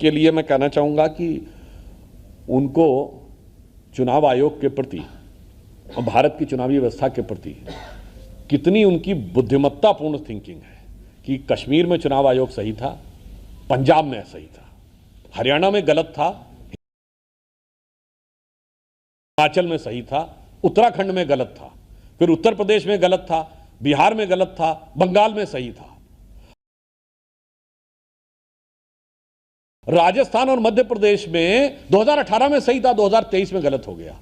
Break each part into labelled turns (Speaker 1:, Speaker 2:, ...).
Speaker 1: के लिए मैं कहना चाहूँगा कि उनको चुनाव आयोग के प्रति और भारत की चुनावी व्यवस्था के प्रति कितनी उनकी बुद्धिमत्तापूर्ण थिंकिंग है कि कश्मीर में चुनाव आयोग सही था, पंजाब में सही था, हरियाणा में गलत था, हिमाचल में सही था, उत्तराखंड में गलत था, फिर उत्तर प्रदेश में गलत था, बिहार में गलत था, बंगाल में सही था, राजस्थान और मध्य प्रदेश में 2018 में सही था, 2023 में गलत हो गया,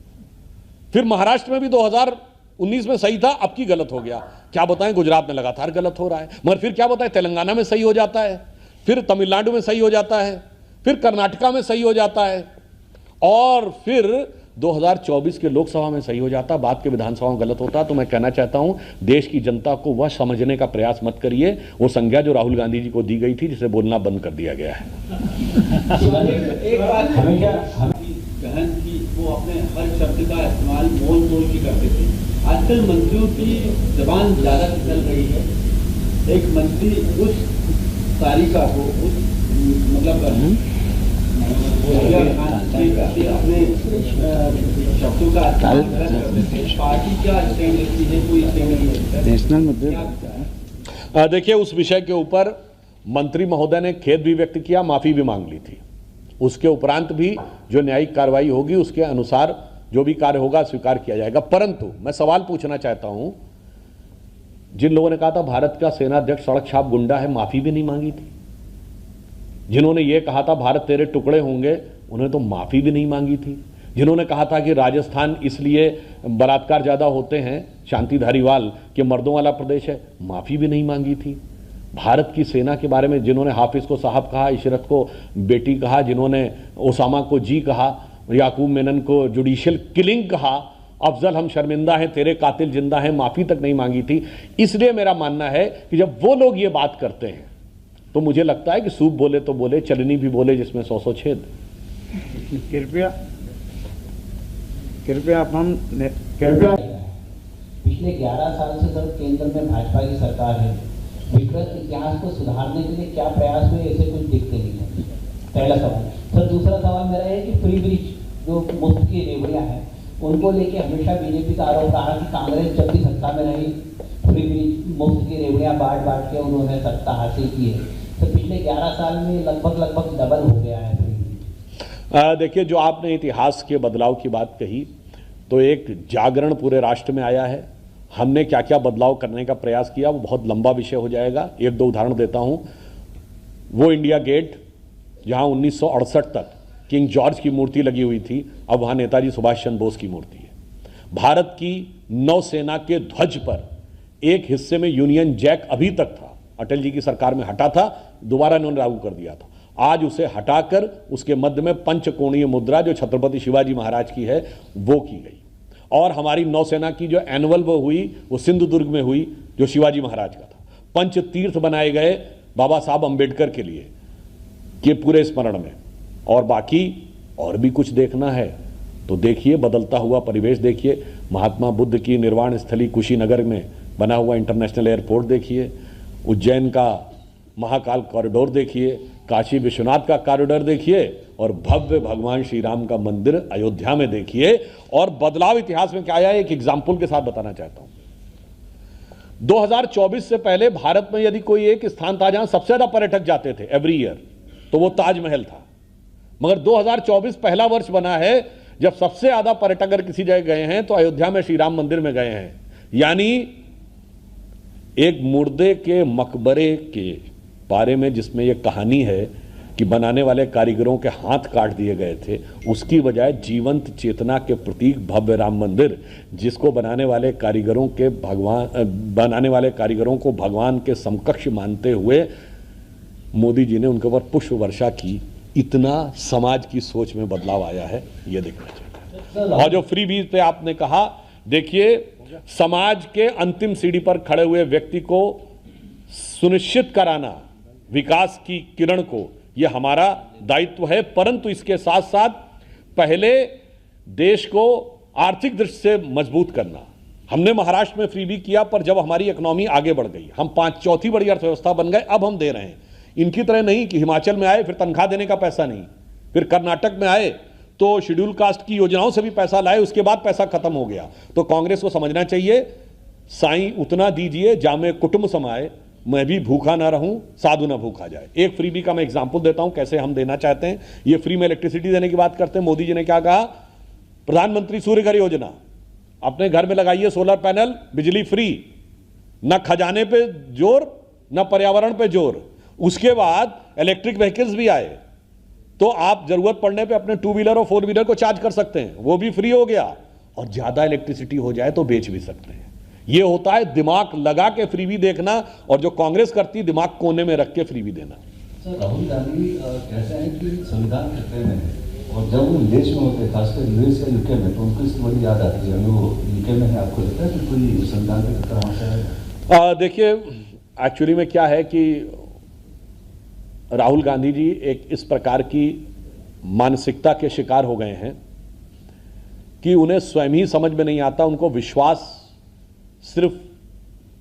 Speaker 1: फिर महाराष्ट्र में भी 2019 में सही था, अब की गलत हो गया। क्या बताएं, गुजरात में लगातार गलत हो रहा है, मगर फिर क्या बताएं, तेलंगाना में सही हो जाता है, फिर तमिलनाडु में सही हो जाता है, फिर कर्नाटका में सही हो जाता है, और फिर 2024 के लोकसभा में सही हो जाता, बाद के विधानसभा में गलत होता। तो मैं कहना चाहता हूं, देश की जनता को वह समझने का प्रयास मत करिए, वो संज्ञा जो राहुल गांधी जी को दी गई थी, जिसे बोलना बंद कर दिया गया है।
Speaker 2: एक बात हमेशा बहन की वो अपने हर शब्द का इस्तेमाल बोल बोल के करते थे। आजकल मंत्रियों की जबान ज्यादा चल रही है। एक मंत्री उस तारीखा को उस मतलब अपने शब्दों का पार्टी क्या स्टैंड लेती है, कोई स्टैंड नेशनल मुद्दे।
Speaker 1: देखिए, उस विषय के ऊपर मंत्री महोदय ने खेद भी व्यक्त किया, माफी भी मांग ली थी। उसके उपरांत भी जो न्यायिक कार्रवाई होगी उसके अनुसार जो भी कार्य होगा स्वीकार किया जाएगा। परंतु मैं सवाल पूछना चाहता हूं, जिन लोगों ने कहा था भारत का सेनाध्यक्ष सड़क छाप गुंडा है, माफी भी नहीं मांगी थी। जिन्होंने ये कहा था भारत तेरे टुकड़े होंगे, उन्होंने तो माफी भी नहीं मांगी थी। जिन्होंने कहा था कि राजस्थान इसलिए बलात्कार ज्यादा होते हैं, शांति धारीवाल के मर्दों वाला प्रदेश है, माफी भी नहीं मांगी थी। भारत की सेना के बारे में जिन्होंने हाफिज को साहब कहा, इशरत को बेटी कहा, जिन्होंने ओसामा को जी कहा, याकूब मेनन को जुडिशियल किलिंग कहा, अफजल हम शर्मिंदा हैं, तेरे कातिल जिंदा हैं, माफी तक नहीं मांगी थी। इसलिए मेरा मानना है कि जब वो लोग ये बात करते हैं तो मुझे लगता है कि सूप बोले तो बोले, चलनी भी बोले जिसमें 100 छेद।
Speaker 3: कृपया
Speaker 4: पिछले 11 साल से सर केंद्र में भाजपा की सरकार है। विकृत इतिहास को सुधारने के लिए क्या प्रयास हुए, ऐसे कुछ दिखते नहीं है। पहला सवाल। सर दूसरा सवाल मेरा है कि फ्री ब्रिज जो मुफ्त की रेवड़ियाँ हैं उनको लेके हमेशा बीजेपी का आरोप रहा कि कांग्रेस जब भी सत्ता में रही फ्री ब्रिज मुफ्त की रेवड़ियाँ बांट के उन्होंने सत्ता हासिल की है। तो पिछले 11 साल में लगभग डबल हो गया है फ्री ब्रिज।
Speaker 1: देखिए, जो आपने इतिहास के बदलाव की बात कही, तो एक जागरण पूरे राष्ट्र में आया है। हमने क्या क्या बदलाव करने का प्रयास किया, वो बहुत लंबा विषय हो जाएगा। एक दो उदाहरण देता हूं। वो इंडिया गेट जहां 1968 तक किंग जॉर्ज की मूर्ति लगी हुई थी, अब वहां नेताजी सुभाष चंद्र बोस की मूर्ति है। भारत की नौसेना के ध्वज पर एक हिस्से में यूनियन जैक अभी तक था, अटल जी की सरकार में हटा था, दोबारा इन्होंने लागू कर दिया था। आज उसे हटाकर उसके मध्य में पंचकोणीय मुद्रा जो छत्रपति शिवाजी महाराज की है वो की गई। और हमारी नौसेना की जो एनुअल वो हुई वो सिंधुदुर्ग में हुई, जो शिवाजी महाराज का था। पंच तीर्थ बनाए गए बाबा साहब अंबेडकर के लिए के पूरे स्मरण में। और बाकी और भी कुछ देखना है तो देखिए, बदलता हुआ परिवेश देखिए, महात्मा बुद्ध की निर्वाण स्थली कुशीनगर में बना हुआ इंटरनेशनल एयरपोर्ट देखिए, उज्जैन का महाकाल कॉरिडोर देखिए, काशी विश्वनाथ का कॉरिडोर देखिए, और भव्य भगवान श्री राम का मंदिर अयोध्या में देखिए। और बदलाव इतिहास में क्या आया है, एक एग्जाम्पल के साथ बताना चाहता हूं। 2024 से पहले भारत में यदि कोई एक स्थान था जहां सबसे ज्यादा पर्यटक जाते थे एवरी ईयर, तो वो ताजमहल था। मगर 2024 पहला वर्ष बना है जब सबसे ज्यादा पर्यटक अगर किसी जगह गए हैं तो अयोध्या में श्री राम मंदिर में गए हैं। यानी एक मुर्दे के मकबरे के बारे में जिसमें यह कहानी है कि बनाने वाले कारीगरों के हाथ काट दिए गए थे, उसकी बजाय जीवंत चेतना के प्रतीक भव्य राम मंदिर, जिसको बनाने वाले कारीगरों को भगवान के समकक्ष मानते हुए मोदी जी ने उनके ऊपर पुष्प वर्षा की। इतना समाज की सोच में बदलाव आया है, ये देखना चाहिए। और जो फ्री बीज पे आपने कहा, देखिए, समाज के अंतिम सीढ़ी पर खड़े हुए व्यक्ति को सुनिश्चित कराना विकास की किरण को, यह हमारा दायित्व है। परंतु इसके साथ साथ पहले देश को आर्थिक दृष्टि से मजबूत करना। हमने महाराष्ट्र में फ्री भी किया, पर जब हमारी इकोनॉमी आगे बढ़ गई, हम चौथी बड़ी अर्थव्यवस्था बन गए, अब हम दे रहे हैं। इनकी तरह नहीं कि हिमाचल में आए फिर तनख्वाह देने का पैसा नहीं, फिर कर्नाटक में आए तो शेड्यूल कास्ट की योजनाओं से भी पैसा लाए, उसके बाद पैसा खत्म हो गया। तो कांग्रेस को समझना चाहिए, साईं उतना दीजिए जामे कुटुंब समाए, मैं भी भूखा ना रहूं साधु ना भूखा जाए। एक फ्रीबी का मैं एग्जांपल देता हूं कैसे हम देना चाहते हैं। ये फ्री में इलेक्ट्रिसिटी देने की बात करते हैं। मोदी जी ने क्या कहा, प्रधानमंत्री सूर्य घर योजना, अपने घर में लगाइए सोलर पैनल, बिजली फ्री, न खजाने पे जोर न पर्यावरण पे जोर। उसके बाद इलेक्ट्रिक व्हीकल्स भी आए, तो आप जरूरत पड़ने पे अपने 2 व्हीलर और 4 व्हीलर को चार्ज कर सकते हैं, वो भी फ्री हो गया। और ज्यादा इलेक्ट्रिसिटी हो जाए तो बेच भी सकते हैं। ये होता है दिमाग लगा के फ्रीबी देखना, और जो कांग्रेस करती दिमाग कोने में रख के फ्रीबी देना।
Speaker 5: सर, राहुल गांधी कहते हैं कि संविधान खतरे में है, और जब वो विदेश में होते हैं, खासकर यूएस या यूके में, तो उनको इसकी बड़ी याद आती है। वो यूके में है, आपको लगता है कि कोई संविधान का खतरा वहां से आएगा?
Speaker 1: देखिए, एक्चुअली में क्या है कि राहुल गांधी जी एक इस प्रकार की मानसिकता के शिकार हो गए हैं कि उन्हें स्वयं ही समझ में नहीं आता। उनको विश्वास सिर्फ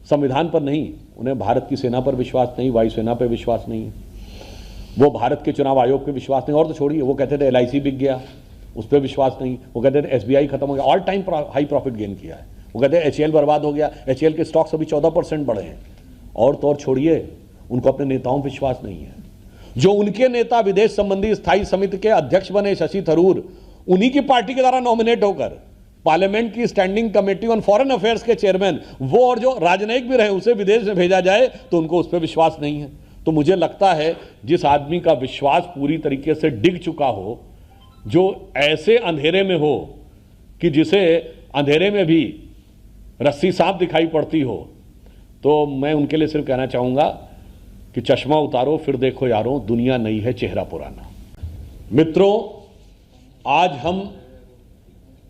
Speaker 1: संविधान पर नहीं, उन्हें भारत की सेना पर विश्वास नहीं, वायुसेना पर विश्वास नहीं है, वो भारत के चुनाव आयोग पे विश्वास नहीं। और तो छोड़िए, वो कहते थे LIC बिक गया, उस पर विश्वास नहीं। वो कहते थे SBI खत्म हो गया, all time high profit gain किया है। वो कहते हैं HAL बर्बाद हो गया, HAL के स्टॉक्स अभी 14% बढ़े हैं। और तो और छोड़िए, उनको अपने नेताओं पर विश्वास नहीं है। जो उनके नेता विदेश संबंधी स्थायी समिति के अध्यक्ष बने शशि थरूर, उन्हीं की पार्टी के द्वारा नॉमिनेट होकर पार्लियामेंट की standing committee on foreign affairs के चेयरमैन, वो और जो राजनयिक भी रहे, उसे विदेश में भेजा जाए तो उनको उस पर विश्वास नहीं है। तो मुझे लगता है जिस आदमी का विश्वास पूरी तरीके से डिग चुका हो, जो ऐसे अंधेरे में हो कि जिसे अंधेरे में भी रस्सी सांप दिखाई पड़ती हो, तो मैं उनके लिए सिर्फ कहना चाहूंगा कि चश्मा उतारो फिर देखो यारों, दुनिया नई है चेहरा पुराना। मित्रों, आज हम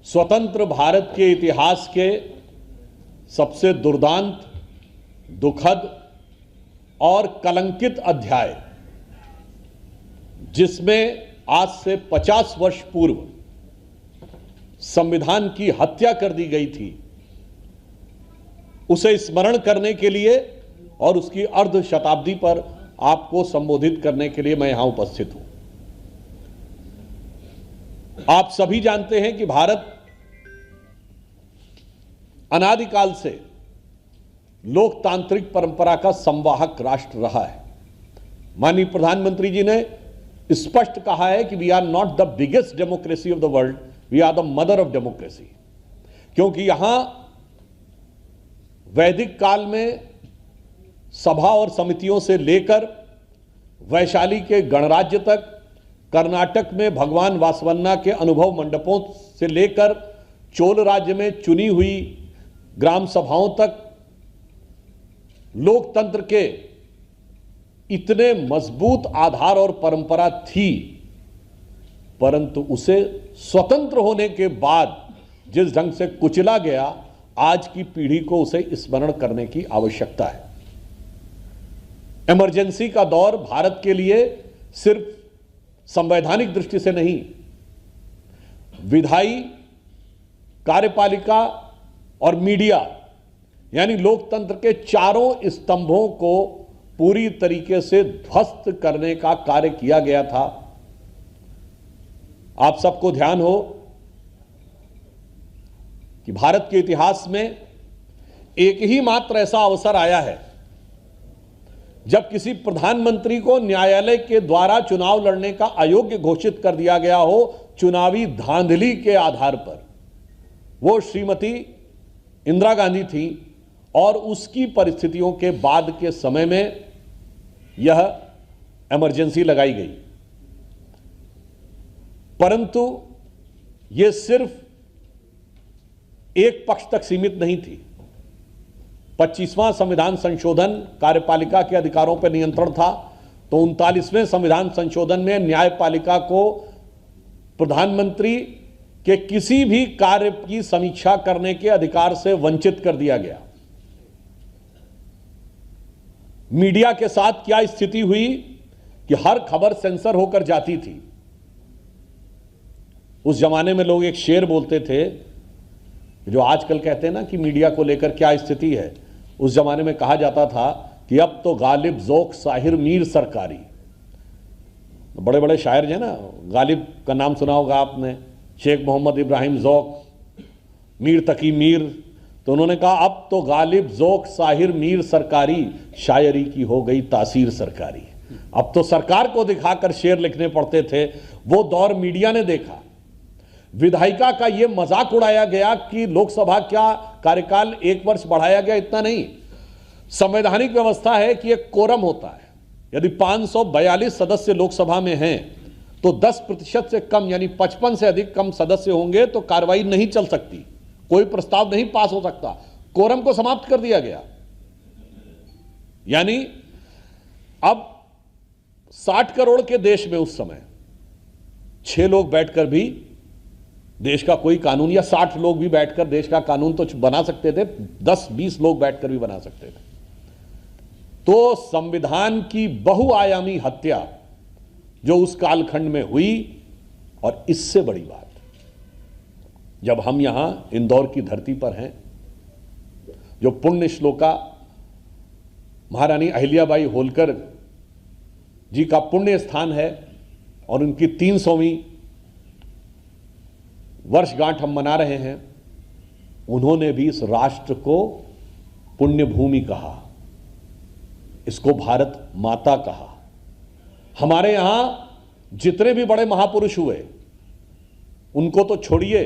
Speaker 1: स्वतंत्र भारत के इतिहास के सबसे दुर्दांत, दुखद और कलंकित अध्याय, जिसमें आज से 50 वर्ष पूर्व संविधान की हत्या कर दी गई थी, उसे स्मरण करने के लिए और उसकी अर्ध शताब्दी पर आपको संबोधित करने के लिए मैं यहां उपस्थित हूं। आप सभी जानते हैं कि भारत अनादिकाल से लोकतांत्रिक परंपरा का संवाहक राष्ट्र रहा है। माननीय प्रधानमंत्री जी ने स्पष्ट कहा है कि we are not the biggest democracy of the world, we are the mother of democracy. क्योंकि यहां वैदिक काल में सभा और समितियों से लेकर वैशाली के गणराज्य तक, कर्नाटक में भगवान वासवन्ना के अनुभव मंडपों से लेकर चोल राज्य में चुनी हुई ग्राम सभाओं तक, लोकतंत्र के इतने मजबूत आधार और परंपरा थी, परंतु उसे स्वतंत्र होने के बाद जिस ढंग से कुचला गया, आज की पीढ़ी को उसे स्मरण करने की आवश्यकता है। इमरजेंसी का दौर भारत के लिए सिर्फ संवैधानिक दृष्टि से नहीं, विधायी, कार्यपालिका और मीडिया यानी लोकतंत्र के चारों स्तंभों को पूरी तरीके से ध्वस्त करने का कार्य किया गया था। आप सबको ध्यान हो कि भारत के इतिहास में एक ही मात्र ऐसा अवसर आया है जब किसी प्रधानमंत्री को न्यायालय के द्वारा चुनाव लड़ने का अयोग्य घोषित कर दिया गया हो, चुनावी धांधली के आधार पर। वो श्रीमती इंदिरा गांधी थी और उसकी परिस्थितियों के बाद के समय में यह इमरजेंसी लगाई गई। परंतु यह सिर्फ एक पक्ष तक सीमित नहीं थी। 25वां संविधान संशोधन कार्यपालिका के अधिकारों पर नियंत्रण था, तो 39वें संविधान संशोधन में न्यायपालिका को प्रधानमंत्री के किसी भी कार्य की समीक्षा करने के अधिकार से वंचित कर दिया गया। मीडिया के साथ क्या स्थिति हुई कि हर खबर सेंसर होकर जाती थी। उस जमाने में लोग एक शेर बोलते थे, जो आजकल कहते हैं ना कि मीडिया को लेकर क्या स्थिति है, उस जमाने में कहा जाता था कि अब तो गालिब ज़ौक़ साहिर मीर सरकारी, बड़े बड़े शायर हैं ना, गालिब का नाम सुना होगा आपने, शेख मोहम्मद इब्राहिम ज़ौक़, मीर तकी मीर, तो उन्होंने कहा अब तो गालिब ज़ौक़ साहिर मीर सरकारी, शायरी की हो गई तासीर सरकारी। अब तो सरकार को दिखाकर शेर लिखने पड़ते थे, वो दौर मीडिया ने देखा। विधायिका का ये मजाक उड़ाया गया कि लोकसभा का कार्यकाल 1 वर्ष बढ़ाया गया, इतना नहीं, संवैधानिक व्यवस्था है कि एक कोरम होता है, यदि 542 सदस्य लोकसभा में हैं तो 10% से कम यानी 55 से अधिक कम सदस्य होंगे तो कार्रवाई नहीं चल सकती, कोई प्रस्ताव नहीं पास हो सकता। कोरम को समाप्त कर दिया गया, यानी अब 60 करोड़ के देश में उस समय 6 लोग बैठकर भी देश का कोई कानून, या 60 लोग भी बैठकर देश का कानून तो बना सकते थे, 10-20 लोग बैठकर भी बना सकते थे। तो संविधान की बहुआयामी हत्या जो उस कालखंड में हुई, और इससे बड़ी बात, जब हम यहां इंदौर की धरती पर हैं, जो पुण्य श्लोका महारानी अहिल्याबाई होलकर जी का पुण्य स्थान है और उनकी 300वीं वर्षगांठ हम मना रहे हैं, उन्होंने भी इस राष्ट्र को पुण्य भूमि कहा, इसको भारत माता कहा। हमारे यहां जितने भी बड़े महापुरुष हुए उनको तो छोड़िए,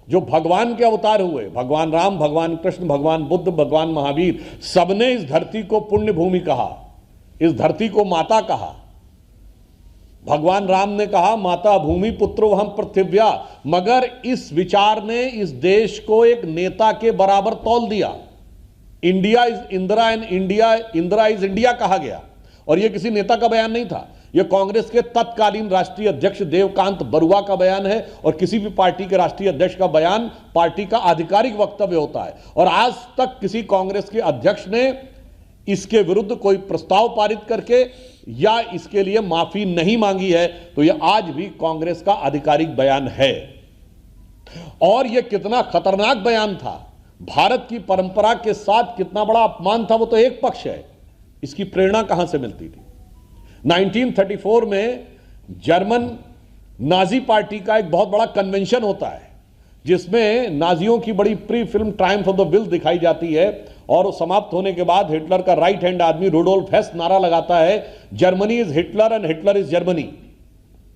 Speaker 1: जो भगवान के अवतार हुए, भगवान राम, भगवान कृष्ण, भगवान बुद्ध, भगवान महावीर, सबने इस धरती को पुण्य भूमि कहा, इस धरती को माता कहा। भगवान राम ने कहा माता भूमि पुत्रो हम पृथिव्या, मगर इस विचार ने इस देश को एक नेता के बराबर तौल दिया। India is Indira and Indira is India कहा गया, और यह किसी नेता का बयान नहीं था, यह कांग्रेस के तत्कालीन राष्ट्रीय अध्यक्ष देवकांत बरुआ का बयान है, और किसी भी पार्टी के राष्ट्रीय अध्यक्ष का बयान पार्टी का आधिकारिक वक्तव्य होता है। और आज तक किसी कांग्रेस के अध्यक्ष ने इसके विरुद्ध कोई प्रस्ताव पारित करके या इसके लिए माफी नहीं मांगी है, तो यह आज भी कांग्रेस का आधिकारिक बयान है। और यह कितना खतरनाक बयान था, भारत की परंपरा के साथ कितना बड़ा अपमान था, वो तो एक पक्ष है, इसकी प्रेरणा कहां से मिलती थी। 1934 में जर्मन नाजी पार्टी का एक बहुत बड़ा कन्वेंशन होता है, जिसमें नाजियों की बड़ी pre film Triumph of the will दिखाई जाती है, और समाप्त होने के बाद हिटलर का राइट हैंड आदमी रुडोल्फ हेस नारा लगाता है, Germany is Hitler and Hitler is Germany,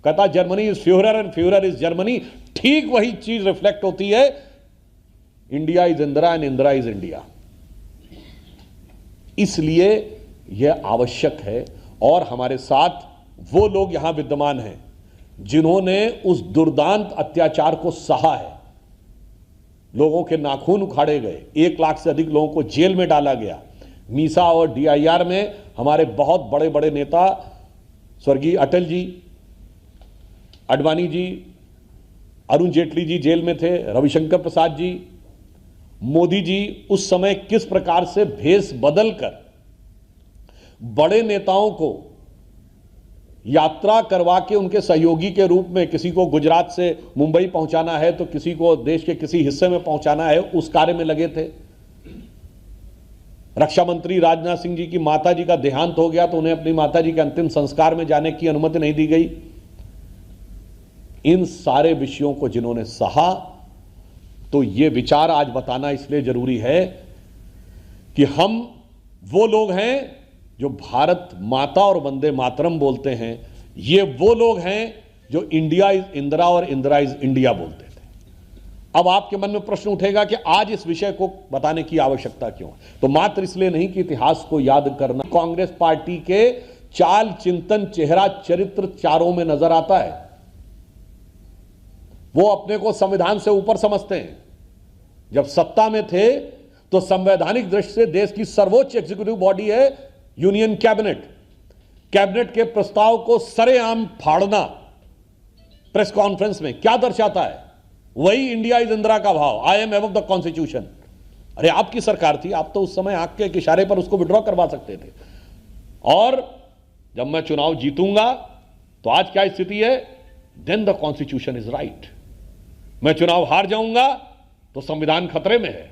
Speaker 1: कहता Germany is Fuhrer and Fuhrer is Germany. ठीक वही चीज रिफ्लेक्ट होती है, India is Indira and Indira is India. इसलिए यह आवश्यक है, और हमारे साथ वो लोग यहां विद्यमान हैं जिन्होंने उस दुर्दांत अत्याचार को सहा है। लोगों के नाखून उखाड़े गए, 1 लाख से अधिक लोगों को जेल में डाला गया। मीसा और DIR में हमारे बहुत बड़े बड़े नेता स्वर्गीय अटल जी, आडवाणी जी, अरुण जेटली जी जेल में थे, रविशंकर प्रसाद जी, मोदी जी उस समय किस प्रकार से भेष बदलकर बड़े नेताओं को यात्रा करवा के उनके सहयोगी के रूप में, किसी को गुजरात से मुंबई पहुंचाना है तो किसी को देश के किसी हिस्से में पहुंचाना है, उस कार्य में लगे थे। रक्षा मंत्री राजनाथ सिंह जी की माता जी का देहांत हो गया तो उन्हें अपनी माता जी के अंतिम संस्कार में जाने की अनुमति नहीं दी गई। इन सारे विषयों को जिन्होंने सहा, तो ये विचार आज बताना इसलिए जरूरी है कि हम वो लोग हैं जो भारत माता और वंदे मातरम बोलते हैं, ये वो लोग हैं जो इंडिया इज इंदिरा और इंदिरा इज इंडिया बोलते थे। अब आपके मन में प्रश्न उठेगा कि आज इस विषय को बताने की आवश्यकता क्यों है? तो मात्र इसलिए नहीं कि इतिहास को याद करना, कांग्रेस पार्टी के चाल चिंतन चेहरा चरित्र चारों में नजर आता है। वो अपने को संविधान से ऊपर समझते हैं। जब सत्ता में थे तो संवैधानिक दृष्टि से देश की सर्वोच्च एग्जीक्यूटिव बॉडी है यूनियन कैबिनेट। कैबिनेट के प्रस्ताव को सरेआम फाड़ना प्रेस कॉन्फ्रेंस में क्या दर्शाता है? वही इंडिया इज इंदिरा का भाव, I am above the constitution. अरे आपकी सरकार थी, आप तो उस समय आंख के इशारे पर उसको विड्रॉ करवा सकते थे। और जब मैं चुनाव जीतूंगा तो आज क्या स्थिति है? Then the constitution is right. मैं चुनाव हार जाऊंगा तो संविधान खतरे में है।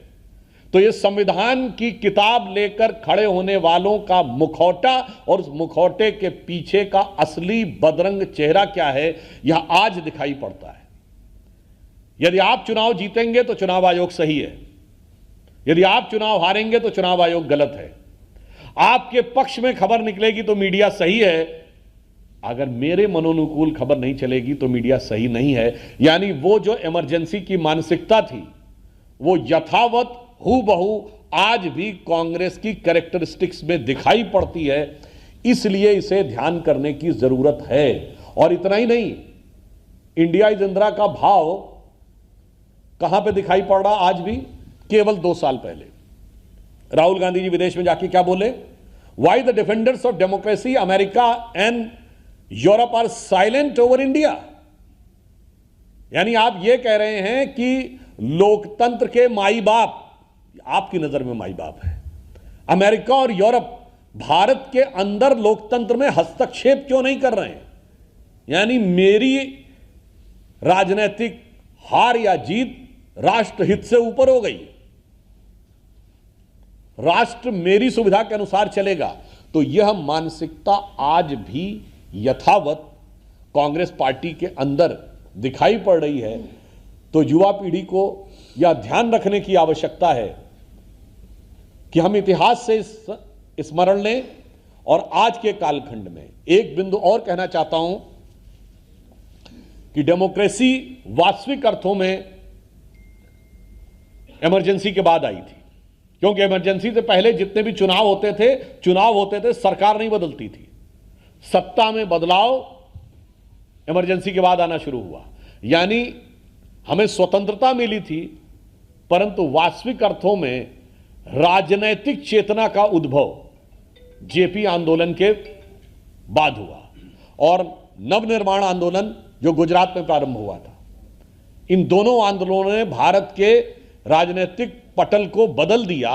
Speaker 1: तो ये संविधान की किताब लेकर खड़े होने वालों का मुखौटा और उस मुखौटे के पीछे का असली बदरंग चेहरा क्या है, यह आज दिखाई पड़ता है। यदि आप चुनाव जीतेंगे तो चुनाव आयोग सही है, यदि आप चुनाव हारेंगे तो चुनाव आयोग गलत है। आपके पक्ष में खबर निकलेगी तो मीडिया सही है, अगर मेरे मनोनुकूल खबर नहीं चलेगी तो मीडिया सही नहीं है। यानी वो जो इमरजेंसी की मानसिकता थी वो यथावत हूबहू आज भी कांग्रेस की कैरेक्टरिस्टिक्स में दिखाई पड़ती है, इसलिए इसे ध्यान करने की जरूरत है। और इतना ही नहीं, इंडिया इज इंदिरा का भाव कहां पे दिखाई पड़ रहा आज भी? केवल 2 साल पहले राहुल गांधी जी विदेश में जाके क्या बोले? Why the defenders of democracy America and Europe are silent over India. यानी आप यह कह रहे हैं कि लोकतंत्र के माई बाप, आपकी नजर में माई बाप है, अमेरिका और यूरोप भारत के अंदर लोकतंत्र में हस्तक्षेप क्यों नहीं कर रहे हैं? यानी मेरी राजनीतिक हार या जीत राष्ट्रहित से ऊपर हो गई। राष्ट्र मेरी सुविधा के अनुसार चलेगा। तो यह मानसिकता आज भी यथावत कांग्रेस पार्टी के अंदर दिखाई पड़ रही है। तो युवा पीढ़ी को यह ध्यान रखने की आवश्यकता है कि हम इतिहास से स्मरण लें। और आज के कालखंड में एक बिंदु और कहना चाहता हूं कि डेमोक्रेसी वास्तविक अर्थों में इमरजेंसी के बाद आई थी, क्योंकि इमरजेंसी से पहले जितने भी चुनाव होते थे सरकार नहीं बदलती थी। सत्ता में बदलाव इमरजेंसी के बाद आना शुरू हुआ। यानी हमें स्वतंत्रता मिली थी, परंतु वास्तविक अर्थों में राजनैतिक चेतना का उद्भव जेपी आंदोलन के बाद हुआ और नवनिर्माण आंदोलन जो गुजरात में प्रारंभ हुआ था। इन दोनों आंदोलनों ने भारत के राजनीतिक पटल को बदल दिया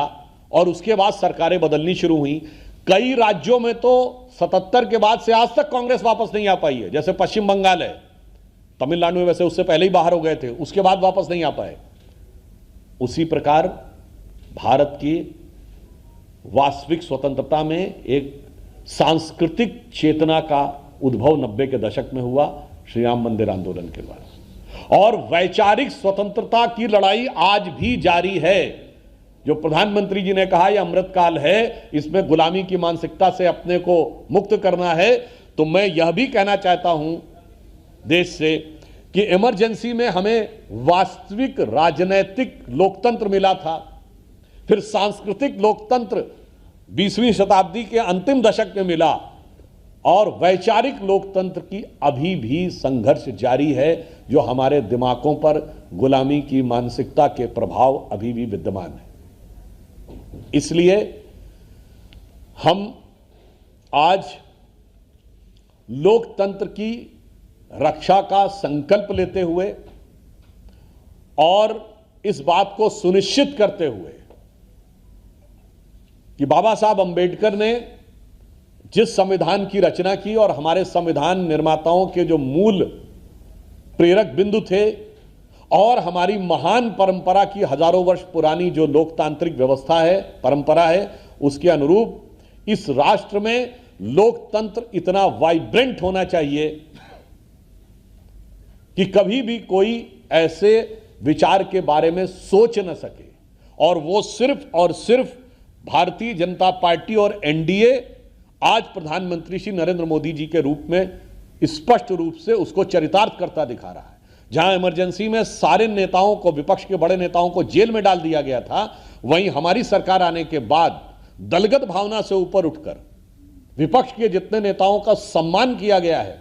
Speaker 1: और उसके बाद सरकारें बदलनी शुरू हुई। कई राज्यों में तो 77 के बाद से आज तक कांग्रेस वापस नहीं आ पाई है, जैसे पश्चिम बंगाल है, तमिलनाडु में वैसे उससे पहले ही बाहर हो गए थे, उसके बाद वापस नहीं आ पाए। उसी प्रकार भारत की वास्तविक स्वतंत्रता में एक सांस्कृतिक चेतना का उद्भव 90 के दशक में हुआ श्री राम मंदिर आंदोलन के बाद। और वैचारिक स्वतंत्रता की लड़ाई आज भी जारी है। जो प्रधानमंत्री जी ने कहा यह अमृतकाल है, इसमें गुलामी की मानसिकता से अपने को मुक्त करना है। तो मैं यह भी कहना चाहता हूं देश से कि इमरजेंसी में हमें वास्तविक राजनैतिक लोकतंत्र मिला था, फिर सांस्कृतिक लोकतंत्र 20वीं शताब्दी के अंतिम दशक में मिला और वैचारिक लोकतंत्र की अभी भी संघर्ष जारी है, जो हमारे दिमागों पर गुलामी की मानसिकता के प्रभाव अभी भी विद्यमान है। इसलिए हम आज लोकतंत्र की रक्षा का संकल्प लेते हुए और इस बात को सुनिश्चित करते हुए कि बाबा साहब अंबेडकर ने जिस संविधान की रचना की और हमारे संविधान निर्माताओं के जो मूल प्रेरक बिंदु थे और हमारी महान परंपरा की हजारों वर्ष पुरानी जो लोकतांत्रिक व्यवस्था है, परंपरा है, उसके अनुरूप इस राष्ट्र में लोकतंत्र इतना वाइब्रेंट होना चाहिए कि कभी भी कोई ऐसे विचार के बारे में सोच न सके। और वो सिर्फ और सिर्फ भारतीय जनता पार्टी और एनडीए आज प्रधानमंत्री श्री नरेंद्र मोदी जी के रूप में स्पष्ट रूप से उसको चरितार्थ करता दिखा रहा है। जहां इमरजेंसी में सारे नेताओं को, विपक्ष के बड़े नेताओं को जेल में डाल दिया गया था, वहीं हमारी सरकार आने के बाद दलगत भावना से ऊपर उठकर विपक्ष के जितने नेताओं का सम्मान किया गया है,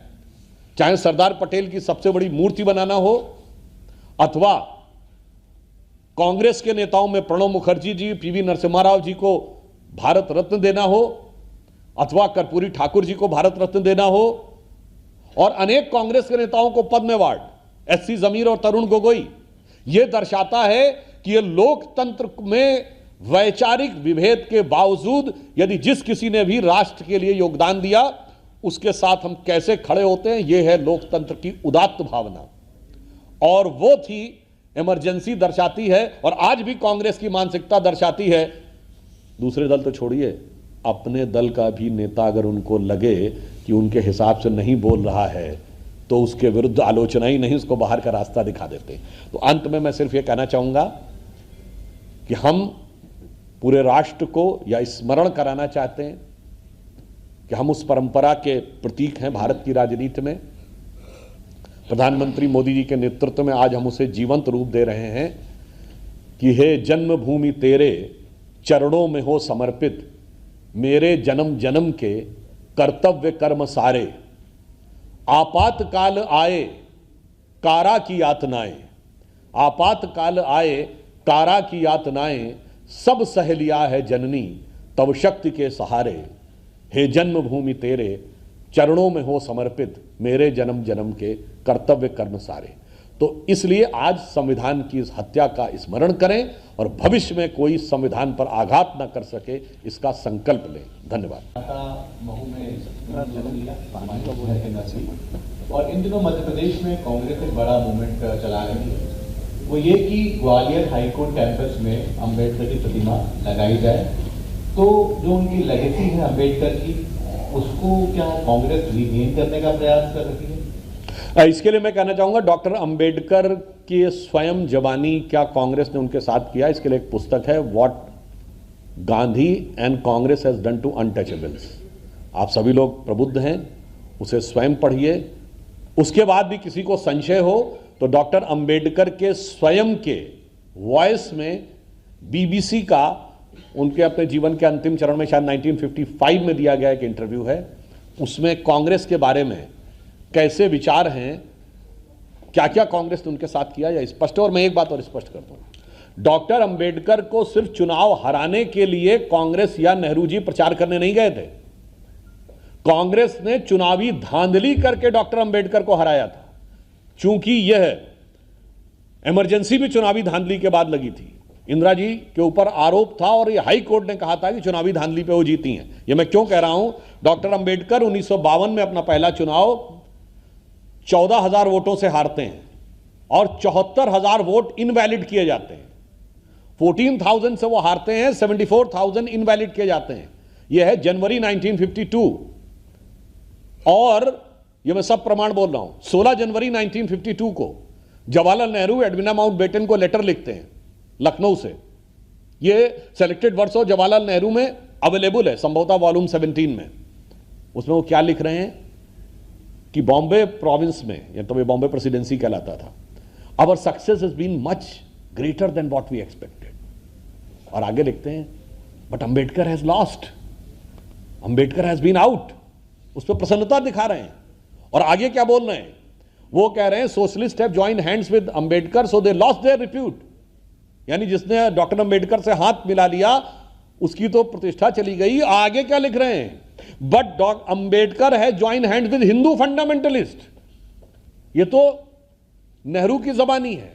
Speaker 1: चाहे सरदार पटेल की सबसे बड़ी मूर्ति बनाना हो अथवा कांग्रेस के नेताओं में प्रणब मुखर्जी जी, पीवी नरसिम्हा राव जी को भारत रत्न देना हो अथवा कर्पूरी ठाकुर जी को भारत रत्न देना हो और अनेक कांग्रेस के नेताओं को पद्म अवार्ड, एससी जमीर और तरुण गोगोई, यह दर्शाता है कि यह लोकतंत्र में वैचारिक विभेद के बावजूद यदि जिस किसी ने भी राष्ट्र के लिए योगदान दिया उसके साथ हम कैसे खड़े होते हैं, यह है लोकतंत्र की उदात्त भावना। और वो थी इमरजेंसी दर्शाती है और आज भी कांग्रेस की मानसिकता दर्शाती है, दूसरे दल तो छोड़िए, अपने दल का भी नेता अगर उनको लगे कि उनके हिसाब से नहीं बोल रहा है तो उसके विरुद्ध आलोचना ही नहीं, उसको बाहर का रास्ता दिखा देते। तो अंत में मैं सिर्फ ये कहना चाहूंगा कि हम पूरे राष्ट्र को यह स्मरण कराना चाहते हैं कि हम उस परंपरा के प्रतीक हैं भारत की राजनीति में। प्रधानमंत्री मोदी जी के नेतृत्व में आज हम उसे जीवंत रूप दे रहे हैं कि हे जन्मभूमि तेरे चरणों में हो समर्पित, मेरे जन्म जन्म के कर्तव्य कर्म सारे, आपातकाल आए कारा की यातनाएं, आपातकाल आए कारा की यातनाएं, सब सह लिया है जननी तब शक्ति के सहारे, हे जन्मभूमि तेरे चरणों में हो समर्पित, मेरे जन्म जन्म के कर्तव्य कर्म सारे। तो इसलिए आज संविधान की इस हत्या का स्मरण करें और भविष्य में कोई संविधान पर आघात न कर सके, इसका संकल्प लें। धन्यवाद।
Speaker 6: और इन दिनों मध्य प्रदेश में कांग्रेस एक बड़ा मूवमेंट चला रही है, वो ये कि ग्वालियर हाईकोर्ट कैंपस में अंबेडकर की प्रतिमा लगाई जाए। तो जो उनकी लेगेसी है अंबेडकर की, उसको क्या कांग्रेस रिगेन करने का प्रयास कर रही है?
Speaker 1: इसके लिए मैं कहना चाहूंगा डॉक्टर अंबेडकर की स्वयं जवानी क्या कांग्रेस ने उनके साथ किया, इसके लिए एक पुस्तक है, what Gandhi and Congress has done to untouchables. आप सभी लोग प्रबुद्ध हैं, उसे स्वयं पढ़िए। उसके बाद भी किसी को संशय हो तो डॉक्टर अंबेडकर के स्वयं के वॉइस में बीबीसी का उनके अपने जीवन के अंतिम चरण में शायद 1955 में दिया गया एक इंटरव्यू है, उसमें कांग्रेस के बारे में कैसे विचार हैं, क्या क्या कांग्रेस ने उनके साथ किया, या स्पष्ट। और मैं एक बात और स्पष्ट कर दूं, डॉक्टर अंबेडकर को सिर्फ चुनाव हराने के लिए कांग्रेस या नेहरू जी प्रचार करने नहीं गए थे। कांग्रेस ने चुनावी धांधली करके डॉक्टर अंबेडकर को हराया था। चूंकि यह इमरजेंसी भी चुनावी धांधली के बाद लगी थी, इंदिरा जी के ऊपर आरोप था और यह हाई कोर्ट ने कहा था कि चुनावी धांधली पे वो जीती हैं। यह मैं क्यों कह रहा हूं, डॉक्टर अंबेडकर 1952 में अपना पहला चुनाव 14,000 वोटों से हारते हैं और 74,000 वोट इनवैलिड किए जाते हैं। 14,000 से वो हारते हैं, 74,000 इनवैलिड किए जाते हैं। यह है जनवरी 1952। और यह मैं सब प्रमाण बोल रहा हूं, 16 जनवरी 1952 को जवाहरलाल नेहरू एडविना माउंटबेटन को लेटर लिखते हैं लखनऊ से। यह selected words of Jawaharlal Nehru में अवेलेबल है, संभवतः वॉल्यूम 17 में। उसमें वो क्या लिख रहे हैं कि बॉम्बे प्रोविंस में, या तो ये बॉम्बे प्रेसिडेंसी कहलाता था, our success has been much greater than what we expected. और आगे लिखते हैं, but Ambedkar has lost, Ambedkar has been out. उस पर प्रसन्नता दिखा रहे हैं। और आगे क्या बोल रहे हैं, वो कह रहे हैं socialist have joined hands with Ambedkar so they lost their repute. यानी जिसने डॉक्टर अंबेडकर से हाथ मिला लिया उसकी तो प्रतिष्ठा चली गई। आगे क्या लिख रहे हैं, बट डॉक्टर अंबेडकर है join hand with Hindu fundamentalist. ये तो नेहरू की जबानी है।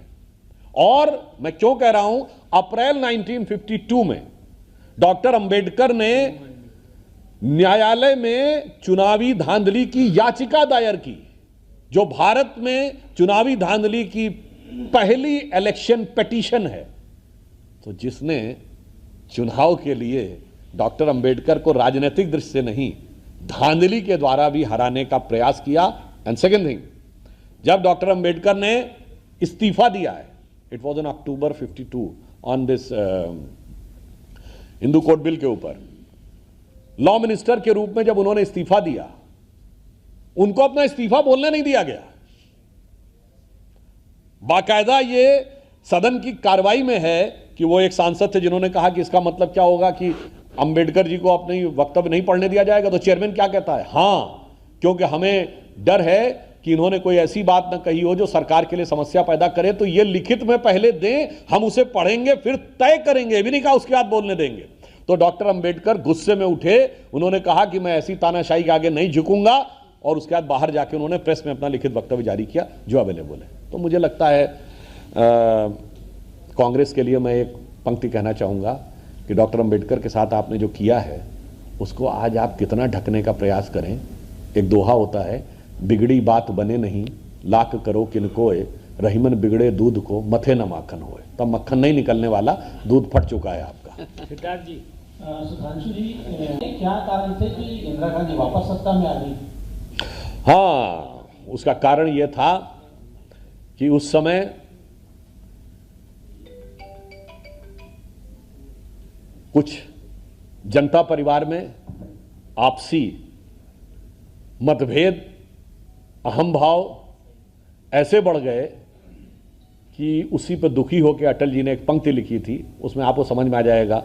Speaker 1: और मैं क्यों कह रहा हूं, अप्रैल 1952 में डॉक्टर अंबेडकर ने न्यायालय में चुनावी धांधली की याचिका दायर की, जो भारत में चुनावी धांधली की पहली इलेक्शन पिटीशन है। तो जिसने चुनाव के लिए डॉक्टर अंबेडकर को राजनीतिक दृष्टि से नहीं, धांधली के द्वारा भी हराने का प्रयास किया। एंड सेकेंड थिंग, जब डॉक्टर अंबेडकर ने इस्तीफा दिया है, it was in October 52 on this Hindu code bill के ऊपर, लॉ मिनिस्टर के रूप में जब उन्होंने इस्तीफा दिया, उनको अपना इस्तीफा बोलने नहीं दिया गया। बाकायदा ये सदन की कार्रवाई में है कि वो एक सांसद थे जिन्होंने कहा कि इसका मतलब क्या होगा कि अंबेडकर जी को अपनी वक्तव्य नहीं पढ़ने दिया जाएगा। तो चेयरमैन क्या कहता है, हां, क्योंकि हमें डर है कि इन्होंने कोई ऐसी बात ना कही हो जो सरकार के लिए समस्या पैदा करे, तो ये लिखित में पहले दें, हम उसे पढ़ेंगे फिर तय करेंगे। भी नहीं कहा उसके बाद बोलने देंगे। तो डॉक्टर अंबेडकर गुस्से में उठे, उन्होंने कहा कि मैं ऐसी तानाशाही के आगे नहीं झुकूंगा, और उसके बाद बाहर जाके उन्होंने प्रेस में अपना लिखित वक्तव्य जारी किया जो अवेलेबल है। तो मुझे लगता है कांग्रेस के लिए मैं एक पंक्ति कहना चाहूँगा कि डॉक्टर अंबेडकर के साथ आपने जो किया है उसको आज आप कितना ढकने का प्रयास करें। एक दोहा होता है, बिगड़ी बात बने नहीं, लाख करो किनकोए, रहीमन बिगड़े दूध को मथे न माखन होए। तब मक्खन नहीं निकलने वाला, दूध फट चुका है आपका।
Speaker 4: सिद्धार्थ जी, सुधांशु जी, क्या कारण थे कि इंदिरा गांधी वापस सत्ता में आ गई?
Speaker 1: हाँ, उसका कारण यह था कि उस समय कुछ जनता परिवार में आपसी मतभेद, अहम भाव ऐसे बढ़ गए कि उसी पर दुखी होकर अटल जी ने एक पंक्ति लिखी थी, उसमें आपको समझ में आ जाएगा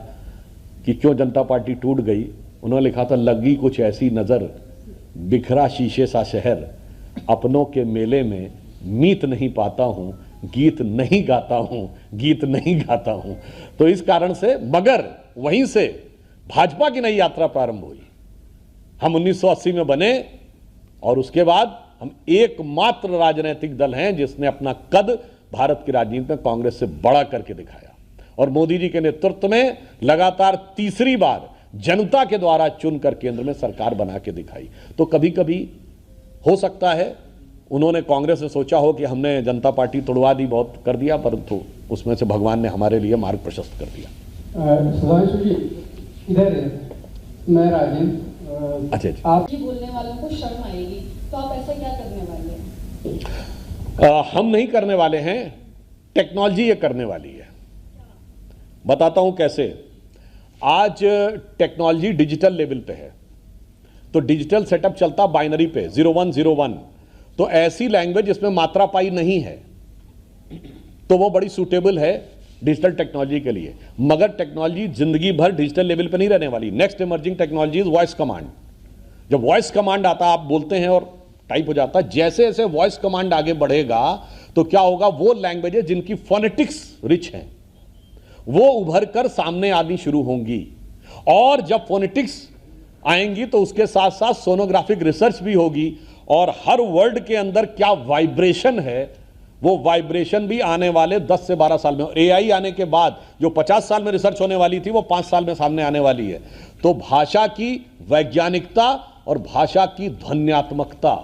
Speaker 1: कि क्यों जनता पार्टी टूट गई। उन्होंने लिखा था, लगी कुछ ऐसी नज़र बिखरा शीशे सा शहर, अपनों के मेले में मीत नहीं पाता हूँ, गीत नहीं गाता हूँ, गीत नहीं गाता हूँ। तो इस कारण से, मगर वहीं से भाजपा की नई यात्रा प्रारंभ हुई। हम 1980 में बने और उसके बाद हम एकमात्र राजनीतिक दल हैं जिसने अपना कद भारत की राजनीति में कांग्रेस से बड़ा करके दिखाया, और मोदी जी के नेतृत्व में लगातार तीसरी बार जनता के द्वारा चुनकर केंद्र में सरकार बना के दिखाई। तो कभी कभी हो सकता है उन्होंने, कांग्रेस ने सोचा हो कि हमने जनता पार्टी तोड़वा दी, बहुत कर दिया, परंतु उसमें से भगवान ने हमारे लिए मार्ग प्रशस्त कर दिया।
Speaker 7: सुधांशु जी, इधर मैं राजेंद्र।
Speaker 1: अच्छा,
Speaker 8: आप बोलने वालों को शर्म आएगी, तो आप ऐसा क्या करने वाले हैं?
Speaker 1: हम नहीं करने वाले हैं, टेक्नोलॉजी ये करने वाली है। बताता हूं कैसे। आज टेक्नोलॉजी डिजिटल लेवल पे है, तो डिजिटल सेटअप चलता बाइनरी पे 0101। तो ऐसी लैंग्वेज जिसमें मात्रा पाई नहीं है, तो वो बड़ी सूटेबल है डिजिटल टेक्नोलॉजी के लिए। मगर टेक्नोलॉजी जिंदगी भर डिजिटल लेवल पे नहीं रहने वाली। Next emerging technology is voice command. जब वॉइस कमांड आता, आप बोलते हैं और टाइप हो जाता, जैसे जैसे वॉइस कमांड आगे बढ़ेगा तो क्या होगा, वो लैंग्वेजेस जिनकी फोनेटिक्स रिच हैं वो उभर कर सामने आनी शुरू होंगी। और जब फोनेटिक्स आएंगी तो उसके साथ साथ सोनोग्राफिक रिसर्च भी होगी, और हर वर्ड के अंदर क्या वाइब्रेशन है, वो वाइब्रेशन भी आने वाले 10 से 12 साल में। एआई आने के बाद जो 50 साल में रिसर्च होने वाली थी, वो 5 साल में सामने आने वाली है। तो भाषा की वैज्ञानिकता और भाषा की ध्वन्यात्मकता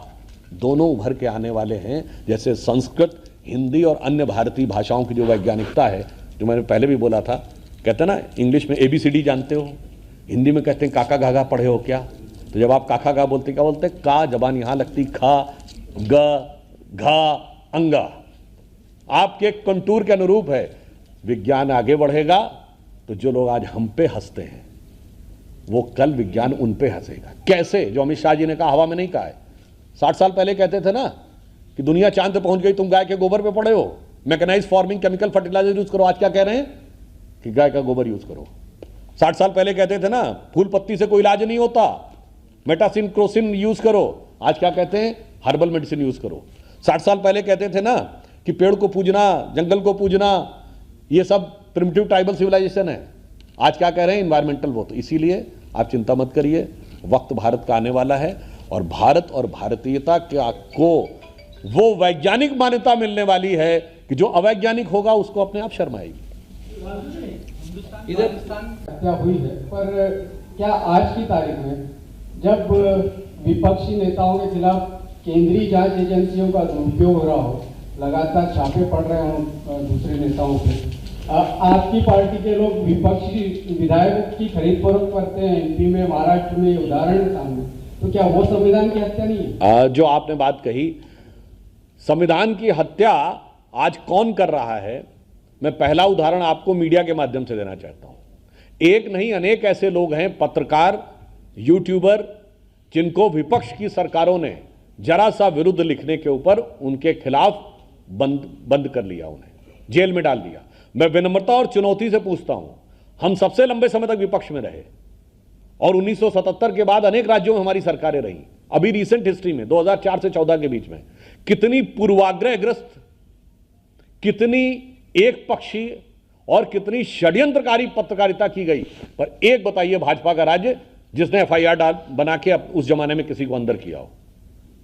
Speaker 1: दोनों उभर के आने वाले हैं। जैसे संस्कृत, हिंदी और अन्य भारतीय भाषाओं की जो वैज्ञानिकता है, जो मैंने पहले भी बोला था, कहते हैं ना इंग्लिश में ABCD जानते हो, हिंदी में कहते हैं काका घाघा पढ़े हो क्या। तो जब आप काका गा बोलते क्या बोलते, का जबान यहां लगती, खा ग घा अंगा, आपके कंटूर के अनुरूप है। विज्ञान आगे बढ़ेगा तो जो लोग आज हम पे हंसते हैं, वो कल विज्ञान उन पे हंसेगा। कैसे? जो अमित शाह जी ने कहा, हवा में नहीं कहा है। 60 साल पहले कहते थे ना कि दुनिया चांद पे पहुंच गई, तुम गाय के गोबर पे पड़े हो, mechanise farming, chemical fertiliser use करो। आज क्या कह रहे हैं कि गाय का गोबर यूज करो। 60 साल पहले कहते थे ना फूल पत्ती से कोई इलाज नहीं होता, मेटासिन क्रोसिन यूज करो। आज क्या कहते हैं, हर्बल मेडिसिन यूज करो। 60 साल पहले कहते थे ना कि पेड़ को पूजना, जंगल को पूजना, ये सब प्रिमिटिव ट्राइबल सिविलाइजेशन है। आज क्या कह रहे हैं, इन्वायरमेंटल वो। तो इसीलिए आप चिंता मत करिए, वक्त भारत का आने वाला है, और भारत और भारतीयता को वो वैज्ञानिक मान्यता मिलने वाली है कि जो अवैज्ञानिक होगा उसको अपने आप शर्म आएगी।
Speaker 7: इधर हत्या हुई है, पर क्या आज की तारीख में जब विपक्षी नेताओं के खिलाफ केंद्रीय जांच एजेंसियों का दुरुपयोग हो रहा हो, लगातार छापे पड़ रहे हों दूसरे नेताओं पे, आपकी पार्टी के लोग विपक्षी विधायक की खरीद फरोख्त करते हैं MP में, महाराष्ट्र में, उदाहरण है सामने, तो क्या वो संविधान की हत्या नहीं है?
Speaker 1: जो आपने बात कही, संविधान की हत्या आज कौन कर रहा है, मैं पहला उदाहरण आपको मीडिया के माध्यम से देना चाहता हूं। एक नहीं अनेक ऐसे लोग हैं, पत्रकार, यूट्यूबर, जिनको विपक्ष की सरकारों ने जरा सा विरुद्ध लिखने के ऊपर उनके खिलाफ बंद कर लिया, उन्हें जेल में डाल दिया। मैं विनम्रता और चुनौती से पूछता हूं, हम सबसे लंबे समय तक विपक्ष में रहे और 1977 के बाद अनेक राज्यों में हमारी सरकारें रहीं। अभी रिसेंट हिस्ट्री में 2004 से 14 के बीच में कितनी पूर्वाग्रहग्रस्त, कितनी एक पक्षी और कितनी षड्यंत्रकारी पत्रकारिता की गई। पर एक बताइए भाजपा का राज्य जिसने FIR बना के उस जमाने में किसी को अंदर किया हो।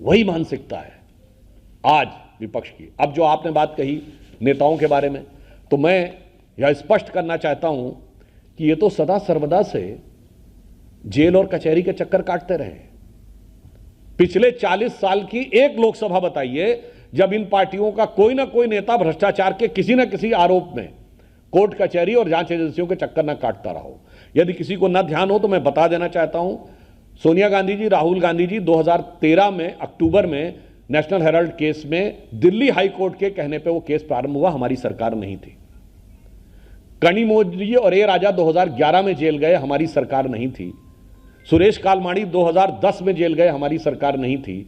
Speaker 1: वही मानसिकता है आज विपक्ष की। अब जो आपने बात कही नेताओं के बारे में, तो मैं यह स्पष्ट करना चाहता हूं कि ये तो सदा सर्वदा से जेल और कचहरी के चक्कर काटते रहे। पिछले 40 साल की एक लोकसभा बताइए जब इन पार्टियों का कोई ना कोई नेता भ्रष्टाचार के किसी न किसी आरोप में कोर्ट कचहरी और जांच एजेंसियों के चक्कर न काटता रहा हो। यदि किसी को न ध्यान हो तो मैं बता देना चाहता हूं, सोनिया गांधी जी, राहुल गांधी जी 2013 में अक्टूबर में नेशनल हेराल्ड केस में दिल्ली हाई कोर्ट के कहने पे वो केस प्रारंभ हुआ, हमारी सरकार नहीं थी। कनिमोझी और ए राजा 2011 में जेल गए, हमारी सरकार नहीं थी। सुरेश कालमाड़ी 2010 में जेल गए, हमारी सरकार नहीं थी।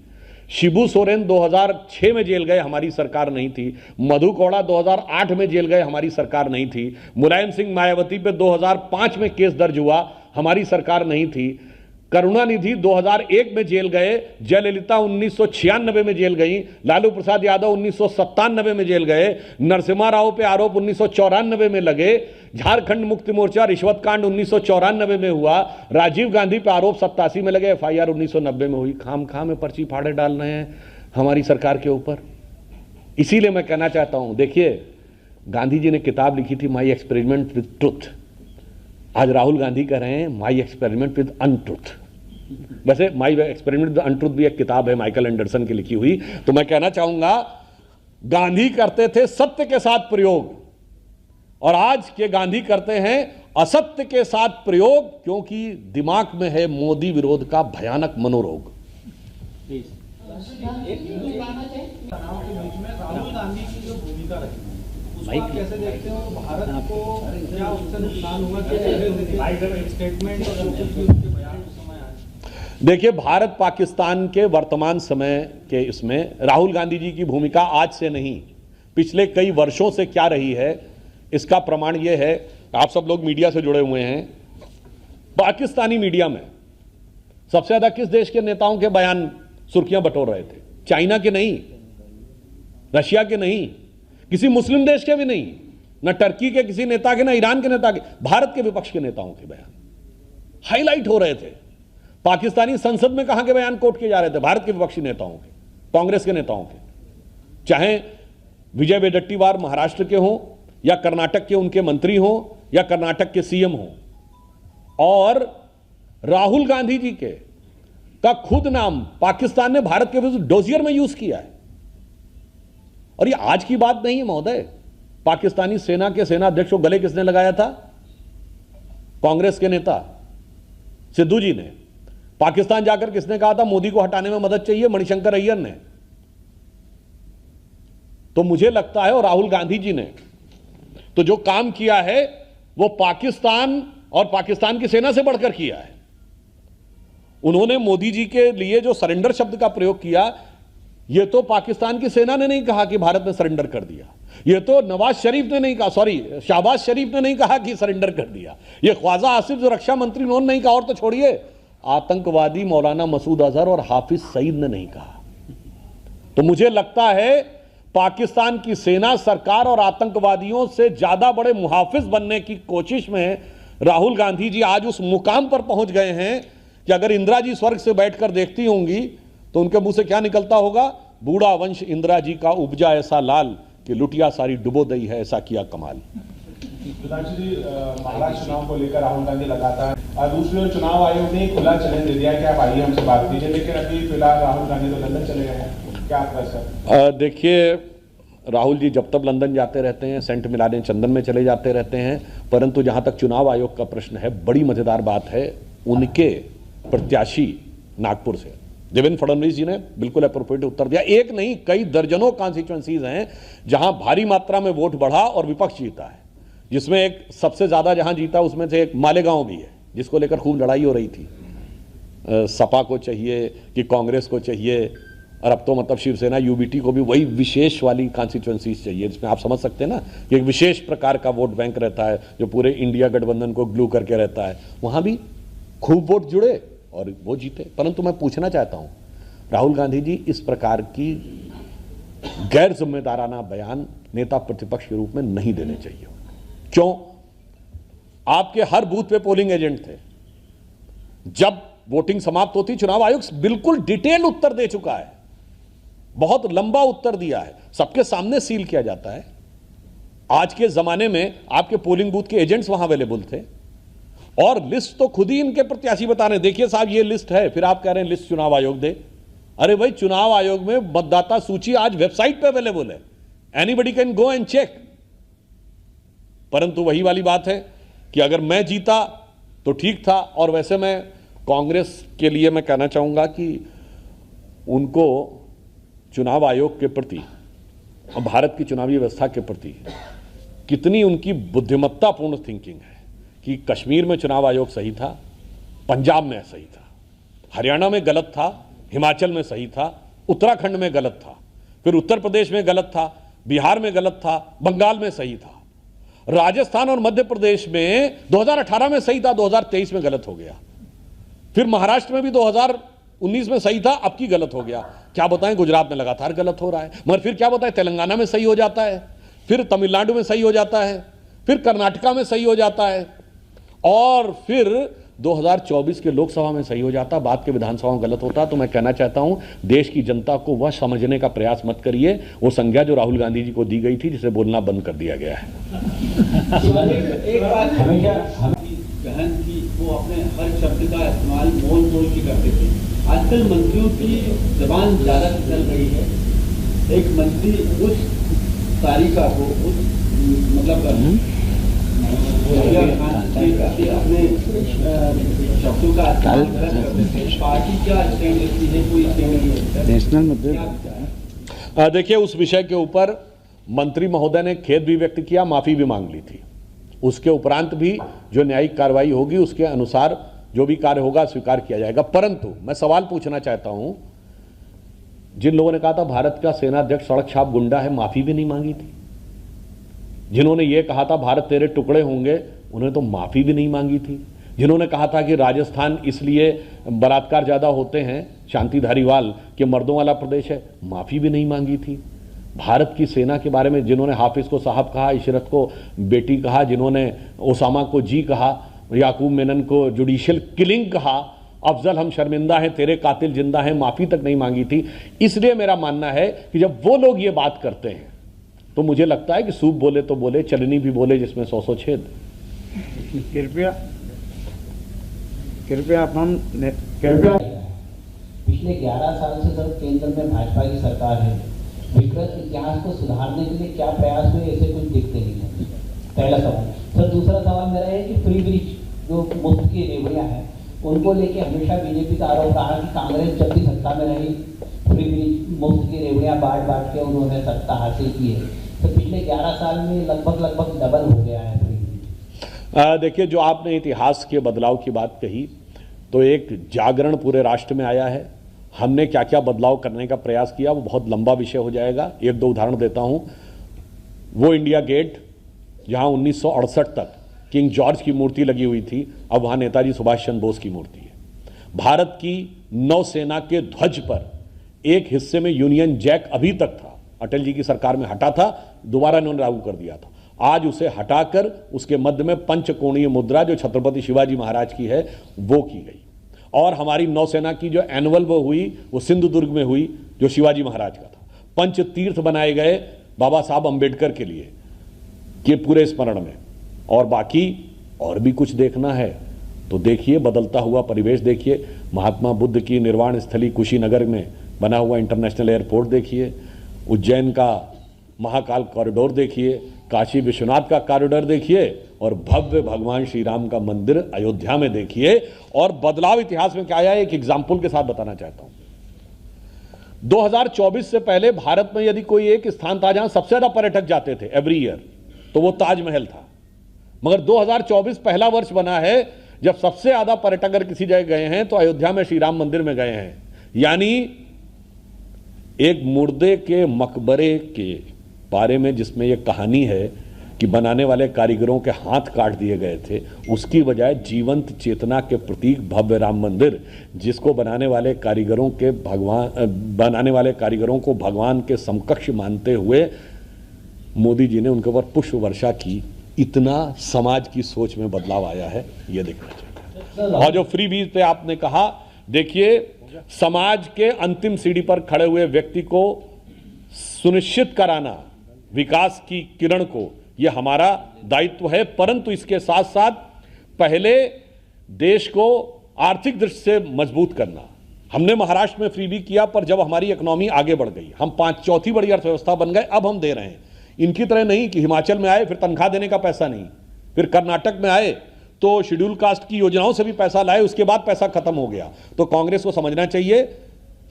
Speaker 1: शिबू सोरेन 2006 में जेल गए, हमारी सरकार नहीं थी। मधु कौड़ा 2008 में जेल गए, हमारी सरकार नहीं थी। मुलायम सिंह मायावती पे 2005 में केस दर्ज हुआ, हमारी सरकार नहीं थी। करुणानिधि 2001 में जेल गए, जयललिता 1996 में जेल गई, लालू प्रसाद यादव 1997 में जेल गए, नरसिम्हा राव पे आरोप 1994 में लगे, झारखंड मुक्ति मोर्चा रिश्वत कांड 1994 में हुआ, राजीव गांधी पे आरोप 87 में लगे, FIR 1990 में हुई। खाम में पर्ची फाड़े डाल रहे हैं हमारी सरकार के ऊपर। इसीलिए मैं कहना चाहता हूं, देखिए गांधी जी ने किताब लिखी थी माई एक्सपेरिमेंट विद ट्रुथ, आज राहुल गांधी कह रहे हैं माई एक्सपेरिमेंट विद अनट्रुथ। वैसे माई एक्सपेरिमेंट विद अनट्रुथ भी एक किताब है माइकल एंडरसन की लिखी हुई। तो मैं कहना चाहूंगा गांधी करते थे सत्य के साथ प्रयोग, और आज के गांधी करते हैं असत्य के साथ प्रयोग, क्योंकि दिमाग में है मोदी विरोध का भयानक मनोरोग।
Speaker 2: तनाव के बीच में राहुल गांधी की जो भूमिका रही उसको आप कैसे देखते हो? भारत को क्या उससे नुकसान हुआ कि स्टेटमेंट और उनके बयान उस समय आए?
Speaker 1: देखिए, भारत पाकिस्तान के वर्तमान समय के इसमें राहुल गांधी जी की भूमिका आज से नहीं, पिछले कई वर्षों से क्या रही है, इसका प्रमाण यह है, आप सब लोग मीडिया से जुड़े हुए हैं, पाकिस्तानी मीडिया में सबसे ज्यादा किस देश के नेताओं के बयान सुर्खियां बटोर रहे थे? चाइना के नहीं, रशिया के नहीं, किसी मुस्लिम देश के भी नहीं, न टर्की के किसी नेता के, न ईरान के नेता के, भारत के विपक्ष के नेताओं के बयान हाईलाइट हो रहे थे। पाकिस्तानी संसद में कहां के बयान कोट किए जा रहे थे? भारत के विपक्षी नेताओं के, कांग्रेस के नेताओं के, चाहे विजय वेडेट्टीवार महाराष्ट्र के हों, या कर्नाटक के उनके मंत्री हों, या कर्नाटक के सीएम हों, और राहुल गांधी जी के का खुद नाम पाकिस्तान ने भारत के विरुद्ध डोजियर में यूज किया है। और ये आज की बात नहीं है महोदय, पाकिस्तानी सेना के सेनाध्यक्ष को गले किसने लगाया था? कांग्रेस के नेता सिद्धू जी ने। पाकिस्तान जाकर किसने कहा था मोदी को हटाने में मदद चाहिए? मणिशंकर अय्यर ने। तो मुझे लगता है, और राहुल गांधी जी ने तो जो काम किया है वो पाकिस्तान और पाकिस्तान की सेना से बढ़कर किया है। उन्होंने मोदी जी के लिए जो सरेंडर शब्द का प्रयोग किया, यह तो पाकिस्तान की सेना ने नहीं कहा कि भारत ने सरेंडर कर दिया, यह तो नवाज शरीफ ने नहीं कहा, शहबाज शरीफ ने नहीं कहा कि सरेंडर कर दिया, यह ख्वाजा आसिफ जो रक्षा मंत्री उन्होंने नहीं कहा, और तो छोड़िए आतंकवादी मौलाना मसूद अजहर और हाफिज सईद ने नहीं कहा। तो मुझे लगता है पाकिस्तान की सेना, सरकार और आतंकवादियों से ज्यादा बड़े मुहाफिज बनने की कोशिश में राहुल गांधी जी आज उस मुकाम पर पहुंच गए हैं कि अगर इंदिरा जी स्वर्ग से बैठकर देखती होंगी तो उनके मुंह से क्या निकलता होगा? बूढ़ा वंश इंदिरा जी का उपजा ऐसा लाल कि लुटिया सारी डुबो दई है, ऐसा किया कमाल।
Speaker 9: प्रधानमंत्री जी, महाराष्ट्र चुनाव को लेकर राहुल गांधी लगातार, दूसरी ओर चुनाव आयोग ने खुला चैलेंज दे दिया कि आप आइए हमसे बात कीजिए, लेकिन अभी फिलहाल राहुल गांधी तो लंदन चले गए हैं, क्या आपका सर?
Speaker 1: देखिए, राहुल जी जब तक लंदन जाते रहते हैं, सेंट मिलाने चंदन में चले जाते रहते हैं, परंतु जहां तक चुनाव आयोग का प्रश्न है, बड़ी मजेदार बात है, उनके प्रत्याशी नागपुर से देवेंद्र फडणवीस जी ने बिल्कुल अप्रोप्रिएट उत्तर दिया। एक नहीं, कई दर्जनों कॉन्स्टिट्यूएंसीज हैं जहां भारी मात्रा में वोट बढ़ा और विपक्ष जीता है, जिसमें एक सबसे ज्यादा जहां जीता उसमें से एक मालेगांव भी है, जिसको लेकर खूब लड़ाई हो रही थी। सपा को चाहिए कि कांग्रेस को चाहिए, और अब तो मतलब शिवसेना यूबीटी को भी वही विशेष वाली कॉन्स्टिट्यूएंसीज चाहिए, जिसमें आप समझ सकते हैं ना कि एक विशेष प्रकार का वोट बैंक रहता है जो पूरे इंडिया गठबंधन को ग्लू करके रहता है। वहां भी खूब वोट जुड़े और वो जीते। परंतु मैं पूछना चाहता हूं, राहुल गांधी जी इस प्रकार की गैर जिम्मेदाराना बयान नेता प्रतिपक्ष के रूप में नहीं देने चाहिए। क्यों? आपके हर बूथ पे पोलिंग एजेंट थे। जब वोटिंग समाप्त होती, चुनाव आयोग बिल्कुल डिटेल उत्तर दे चुका है, बहुत लंबा उत्तर दिया है, सबके सामने सील किया जाता है। आज के जमाने में आपके पोलिंग बूथ के एजेंट्स वहां अवेलेबल थे, और लिस्ट तो खुद ही इनके प्रत्याशी बता रहे हैं, देखिए साहब ये लिस्ट है, फिर आप कह रहे हैं लिस्ट चुनाव आयोग दे। अरे भाई, चुनाव आयोग में मतदाता सूची आज वेबसाइट पे अवेलेबल है, anybody can go and check. परंतु वही वाली बात है कि अगर मैं जीता तो ठीक था। और वैसे मैं कांग्रेस के लिए मैं कहना चाहूंगा कि उनको चुनाव आयोग के प्रति और भारत की चुनावी व्यवस्था के प्रति कितनी उनकी बुद्धिमत्तापूर्ण थिंकिंग है कि कश्मीर में चुनाव आयोग सही था, पंजाब में सही था, हरियाणा में गलत था, हिमाचल में सही था, उत्तराखंड में गलत था, फिर उत्तर प्रदेश में गलत था, बिहार में गलत था, बंगाल में सही था, राजस्थान और मध्य प्रदेश में 2018 में सही था, 2023 में गलत हो गया, फिर महाराष्ट्र में भी 2019 में सही था, अब की गलत हो गया। क्या बताएं, गुजरात में लगातार गलत हो रहा है। मगर फिर क्या बताएं, तेलंगाना में सही हो जाता है, फिर तमिलनाडु में सही हो जाता है, फिर कर्नाटका में सही हो जाता है, और फिर 2024 के लोकसभा में सही हो जाता, बाद के विधानसभा में गलत होता। तो मैं कहना चाहता हूं, देश की जनता को वह समझने का प्रयास मत करिए, वो संज्ञा जो राहुल गांधी जी को दी गई थी, जिसे बोलना बंद कर दिया गया है।
Speaker 2: एक बात हमेशा बहन की वो अपने हर शब्द का इस्तेमाल मोल तोल के करते थे। आजकल मंत्रियों की जबान ज्यादा चल रही है। एक मंत्री उस तारीखा को उस मतलब अपने शब्दों का पार्टी क्या स्टैंड लेती है, कोई स्टैंड
Speaker 3: नेशनल मुद्दे।
Speaker 1: देखिए, उस विषय के ऊपर मंत्री महोदय ने खेद भी व्यक्त किया, माफी भी मांग ली थी। उसके उपरांत भी जो न्यायिक कार्रवाई होगी उसके अनुसार जो भी कार्य होगा स्वीकार किया जाएगा। परंतु मैं सवाल पूछना चाहता हूं, जिन लोगों ने कहा था भारत का सेनाध्यक्ष सड़क छाप गुंडा है, माफी भी नहीं मांगी थी। जिन्होंने ये कहा था भारत तेरे टुकड़े होंगे, उन्होंने तो माफी भी नहीं मांगी थी। जिन्होंने कहा था कि राजस्थान इसलिए बलात्कार ज्यादा होते हैं, शांति धारीवाल के मर्दों वाला प्रदेश है, माफी भी नहीं मांगी थी। भारत की सेना के बारे में जिन्होंने हाफिज को साहब कहा, इशरत को बेटी कहा, जिन्होंने ओसामा को जी कहा, याकूब मेनन को जुडिशियल किलिंग कहा, अफजल हम शर्मिंदा हैं, तेरे कातिल जिंदा हैं, माफी तक नहीं मांगी थी। इसलिए मेरा मानना है कि जब वो लोग ये बात करते हैं तो मुझे लगता है कि सूप बोले तो बोले, चलनी भी बोले जिसमें 100 छेद।
Speaker 3: कृपया
Speaker 4: पिछले 11 साल से सर केंद्र में भाजपा की सरकार है। विकृत इतिहास को सुधारने के लिए क्या प्रयास हुए, ऐसे कुछ दिखते नहीं है। पहला सवाल। सर दूसरा सवाल मेरा है कि फ्री ब्रिज जो मुफ्त की रेवड़ियां हैं उनको लेके हमेशा बीजेपी का आरोप रहा कि कांग्रेस जब भी सत्ता में रही फ्री ब्रिज मुफ्त की रेवड़ियां बांट के उन्होंने सत्ता हासिल की है। तो पिछले 11 साल में लगभग डबल हो गया है फ्री ब्रिज।
Speaker 1: देखिए, जो आपने इतिहास के बदलाव की बात कही, तो एक जागरण पूरे राष्ट्र में आया है। हमने क्या क्या बदलाव करने का प्रयास किया, वो बहुत लंबा विषय हो जाएगा। एक दो उदाहरण देता हूं। वो इंडिया गेट जहां 1968 तक किंग जॉर्ज की मूर्ति लगी हुई थी, अब वहां नेताजी सुभाष चंद्र बोस की मूर्ति है। भारत की नौसेना के ध्वज पर एक हिस्से में यूनियन जैक अभी तक था, अटल जी की सरकार में हटा था, दोबारा इन्होंने लागू कर दिया था। आज उसे हटाकर उसके मध्य में पंचकोणीय मुद्रा जो छत्रपति शिवाजी महाराज की है वो की गई। और हमारी नौसेना की जो एनुअल वो हुई वो सिंधुदुर्ग में हुई, जो शिवाजी महाराज का था। पंच तीर्थ बनाए गए बाबा साहब अंबेडकर के लिए के पूरे स्मरण में। और बाकी और भी कुछ देखना है तो देखिए, बदलता हुआ परिवेश देखिए, महात्मा बुद्ध की निर्वाण स्थली कुशीनगर में बना हुआ इंटरनेशनल एयरपोर्ट देखिए, उज्जैन का महाकाल कॉरिडोर देखिए, काशी विश्वनाथ का कॉरिडोर देखिए, और भव्य भगवान श्री राम का मंदिर अयोध्या में देखिए। और बदलाव इतिहास में क्या आया है, एक एग्जाम्पल के साथ बताना चाहता हूं। 2024 से पहले भारत में यदि कोई एक स्थान था जहां सबसे ज्यादा पर्यटक जाते थे एवरी ईयर, तो वो ताजमहल था। मगर 2024 पहला वर्ष बना है जब सबसे ज्यादा पर्यटक अगर किसी जगह गए हैं तो अयोध्या में श्री राम मंदिर में गए हैं। यानी एक मुर्दे के मकबरे के बारे में जिसमें यह कहानी है कि बनाने वाले कारीगरों के हाथ काट दिए गए थे, उसकी बजाय जीवंत चेतना के प्रतीक भव्य राम मंदिर, जिसको बनाने वाले कारीगरों को भगवान के समकक्ष मानते हुए मोदी जी ने उनके ऊपर पुष्प वर्षा की। इतना समाज की सोच में बदलाव आया है, ये देखना चाहिए। और जो फ्री बीज पे आपने कहा, देखिए, समाज के अंतिम सीढ़ी पर खड़े हुए व्यक्ति को सुनिश्चित कराना विकास की किरण को, यह हमारा दायित्व है। परंतु इसके साथ साथ पहले देश को आर्थिक दृष्टि से मजबूत करना, हमने महाराष्ट्र में फ्रीबी किया, पर जब हमारी इकोनॉमी आगे बढ़ गई, हम चौथी बड़ी अर्थव्यवस्था बन गए, अब हम दे रहे हैं। इनकी तरह नहीं कि हिमाचल में आए फिर तनख्वाह देने का पैसा नहीं, फिर कर्नाटक में आए तो शेड्यूल कास्ट की योजनाओं से भी पैसा लाए, उसके बाद पैसा खत्म हो गया। तो कांग्रेस को समझना चाहिए,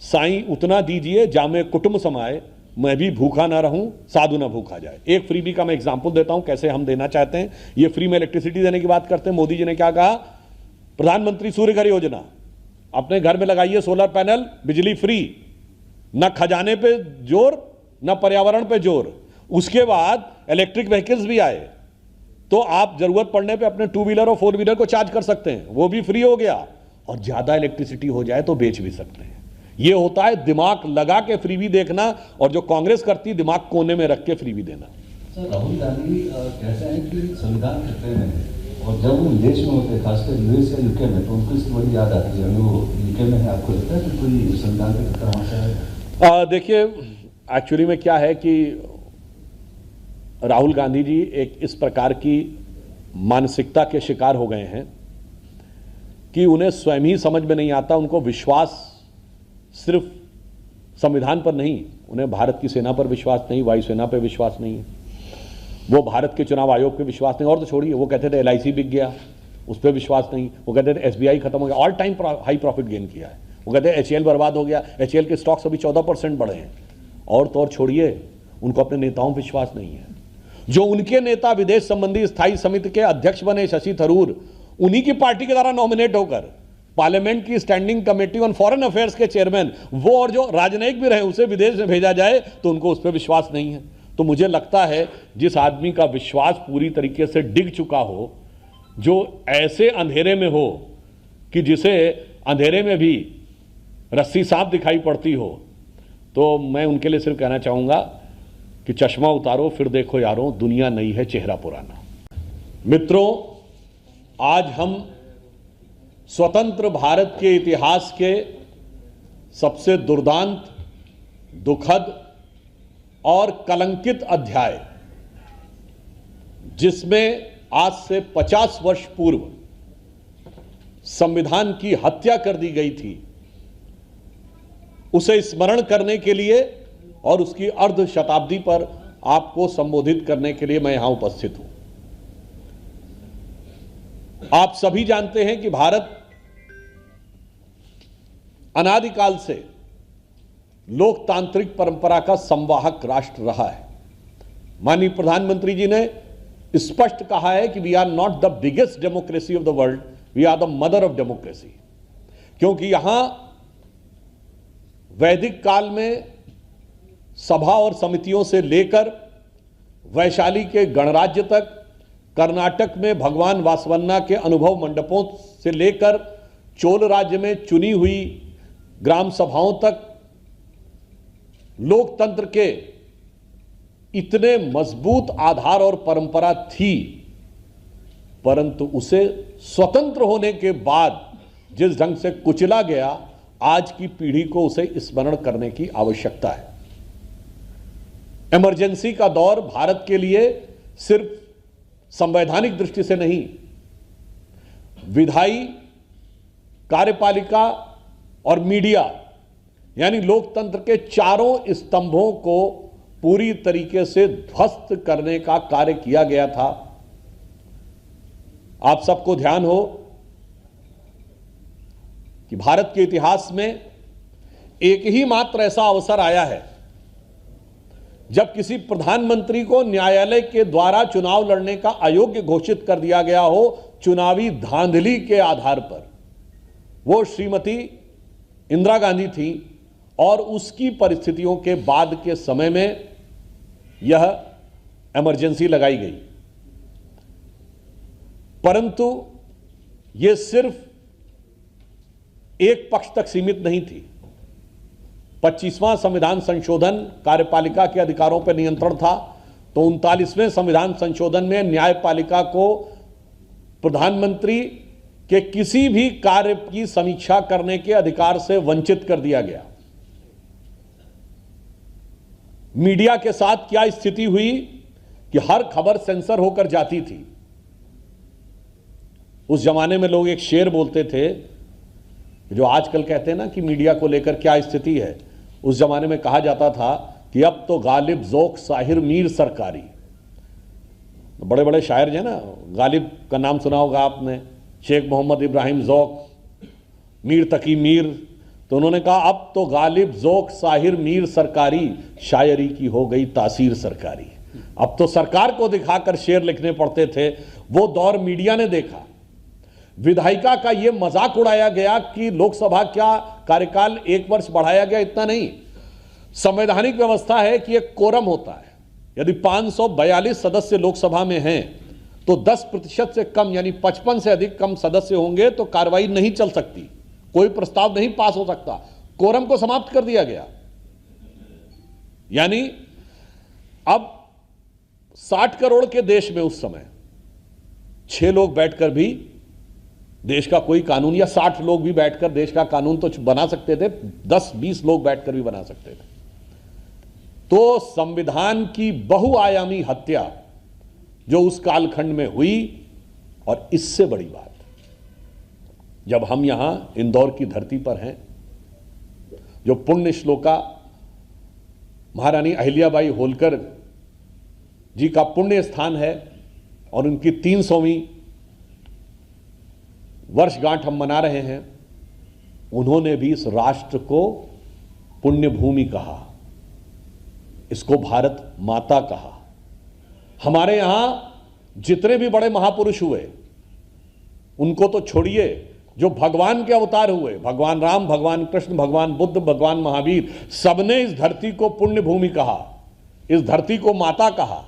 Speaker 1: साईं उतना दीजिए जामे कुटुंब समाए, मैं भी भूखा ना रहूं साधु ना भूखा जाए। एक फ्रीबी का मैं एग्जांपल देता हूं कैसे हम देना चाहते हैं। ये फ्री में इलेक्ट्रिसिटी देने की बात करते हैं। मोदी जी ने क्या कहा, प्रधानमंत्री सूर्य घर योजना, अपने घर में लगाइए सोलर पैनल, बिजली फ्री, न खजाने पे जोर न पर्यावरण पे जोर। उसके बाद इलेक्ट्रिक व्हीकल्स भी आए, तो आप जरूरत पड़ने पे अपने 2 व्हीलर और 4 व्हीलर को चार्ज कर सकते हैं, वो भी फ्री हो गया। और ज्यादा इलेक्ट्रिसिटी हो जाए तो बेच भी सकते हैं। ये होता है दिमाग लगा के फ्रीबी देखना, और जो कांग्रेस करती दिमाग कोने में रख के फ्रीबी देना।
Speaker 5: सर, राहुल गांधी कैसे हैं कि संविधान खतरे में है, और जब वो विदेश में होते हैं खासकर यूएस या यूके में, तो उनको इसकी बड़ी याद आती है। वो यूके में है, आपको लगता है कि कोई संविधान का खतरा वहां से आएगा?
Speaker 1: देखिए, एक्चुअली में क्या है कि राहुल गांधी जी एक इस प्रकार की मानसिकता के शिकार हो गए हैं कि उन्हें स्वयं ही समझ में नहीं आता। उनको विश्वास सिर्फ संविधान पर नहीं, उन्हें भारत की सेना पर विश्वास नहीं, वायुसेना पर विश्वास नहीं है, वो भारत के चुनाव आयोग पे विश्वास नहीं। और तो छोड़िए, वो कहते थे LIC बिक गया, उस पर विश्वास नहीं। वो कहते थे SBI खत्म हो गया, all time high profit gain किया है। वो कहते हैं HAL बर्बाद हो गया, HAL के स्टॉक्स अभी 14% बढ़े हैं। और तो और छोड़िए, उनको अपने नेताओं पर विश्वास नहीं है। जो उनके नेता विदेश संबंधी स्थायी समिति के अध्यक्ष बने, शशि थरूर, उन्हीं की पार्टी के द्वारा नॉमिनेट होकर पार्लियामेंट की standing committee on foreign affairs के चेयरमैन, वो और जो राजनयिक भी रहे, उसे विदेश में भेजा जाए तो उनको उस पर विश्वास नहीं है। तो मुझे लगता है जिस आदमी का विश्वास पूरी तरीके से डिग चुका हो, जो ऐसे अंधेरे में हो कि जिसे अंधेरे में भी रस्सी सांप दिखाई पड़ती हो, तो मैं उनके लिए सिर्फ कहना चाहूंगा कि चश्मा उतारो फिर देखो यारों, दुनिया नई है चेहरा पुराना। मित्रों, आज हम स्वतंत्र भारत के इतिहास के सबसे दुर्दांत, दुखद और कलंकित अध्याय, जिसमें आज से 50 वर्ष पूर्व संविधान की हत्या कर दी गई थी, उसे स्मरण करने के लिए और उसकी अर्ध शताब्दी पर आपको संबोधित करने के लिए मैं यहां उपस्थित हूं। आप सभी जानते हैं कि भारत अनादिकाल से लोकतांत्रिक परंपरा का संवाहक राष्ट्र रहा है। माननीय प्रधानमंत्री जी ने स्पष्ट कहा है कि we are not the biggest democracy of the world, we are the mother of democracy. क्योंकि यहां वैदिक काल में सभा और समितियों से लेकर वैशाली के गणराज्य तक, कर्नाटक में भगवान वासवन्ना के अनुभव मंडपों से लेकर चोल राज्य में चुनी हुई ग्राम सभाओं तक, लोकतंत्र के इतने मजबूत आधार और परंपरा थी, परंतु उसे स्वतंत्र होने के बाद जिस ढंग से कुचला गया, आज की पीढ़ी को उसे स्मरण करने की आवश्यकता है। इमरजेंसी का दौर भारत के लिए सिर्फ संवैधानिक दृष्टि से नहीं, विधायी, कार्यपालिका और मीडिया यानी लोकतंत्र के चारों स्तंभों को पूरी तरीके से ध्वस्त करने का कार्य किया गया था। आप सबको ध्यान हो कि भारत के इतिहास में एक ही मात्र ऐसा अवसर आया है जब किसी प्रधानमंत्री को न्यायालय के द्वारा चुनाव लड़ने का अयोग्य घोषित कर दिया गया हो, चुनावी धांधली के आधार पर। वो श्रीमती इंदिरा गांधी थी और उसकी परिस्थितियों के बाद के समय में यह इमरजेंसी लगाई गई। परंतु यह सिर्फ एक पक्ष तक सीमित नहीं थी। 25वां संविधान संशोधन कार्यपालिका के अधिकारों पर नियंत्रण था, तो 39वें संविधान संशोधन में न्यायपालिका को प्रधानमंत्री के किसी भी कार्य की समीक्षा करने के अधिकार से वंचित कर दिया गया। मीडिया के साथ क्या स्थिति हुई कि हर खबर सेंसर होकर जाती थी। उस जमाने में लोग एक शेर बोलते थे जो आजकल कहते हैं ना कि मीडिया को लेकर क्या स्थिति है, उस जमाने में कहा जाता था कि अब तो गालिब ज़ौक़ साहिर मीर सरकारी। बड़े बड़े शायर जो है ना, गालिब का नाम सुना होगा आपने, शेख मोहम्मद इब्राहिम ज़ौक़, मीर तकी मीर, तो उन्होंने कहा अब तो गालिब ज़ौक़ साहिर मीर सरकारी, शायरी की हो गई तासीर सरकारी। अब तो सरकार को दिखाकर शेर लिखने पड़ते थे। वो दौर मीडिया ने देखा। विधायिका का ये मजाक उड़ाया गया कि लोकसभा का कार्यकाल 1 वर्ष बढ़ाया गया, इतना नहीं, संवैधानिक व्यवस्था है कि एक कोरम होता है। यदि 542 सदस्य लोकसभा में हैं तो 10% से कम यानी 55 से अधिक कम सदस्य होंगे तो कार्रवाई नहीं चल सकती, कोई प्रस्ताव नहीं पास हो सकता। कोरम को समाप्त कर दिया गया। यानी अब 60 करोड़ के देश में उस समय 6 लोग बैठकर भी देश का कोई कानून, या 60 लोग भी बैठकर देश का कानून तो बना सकते थे, 10-20 लोग बैठकर भी बना सकते थे। तो संविधान की बहुआयामी हत्या जो उस कालखंड में हुई, और इससे बड़ी बात, जब हम यहां इंदौर की धरती पर हैं, जो पुण्य श्लोका महारानी अहिल्याबाई होलकर जी का पुण्य स्थान है और उनकी 300वीं वर्षगांठ हम मना रहे हैं, उन्होंने भी इस राष्ट्र को पुण्य भूमि कहा, इसको भारत माता कहा। हमारे यहां जितने भी बड़े महापुरुष हुए उनको तो छोड़िए, जो भगवान के अवतार हुए, भगवान राम, भगवान कृष्ण, भगवान बुद्ध, भगवान महावीर, सबने इस धरती को पुण्य भूमि कहा, इस धरती को माता कहा।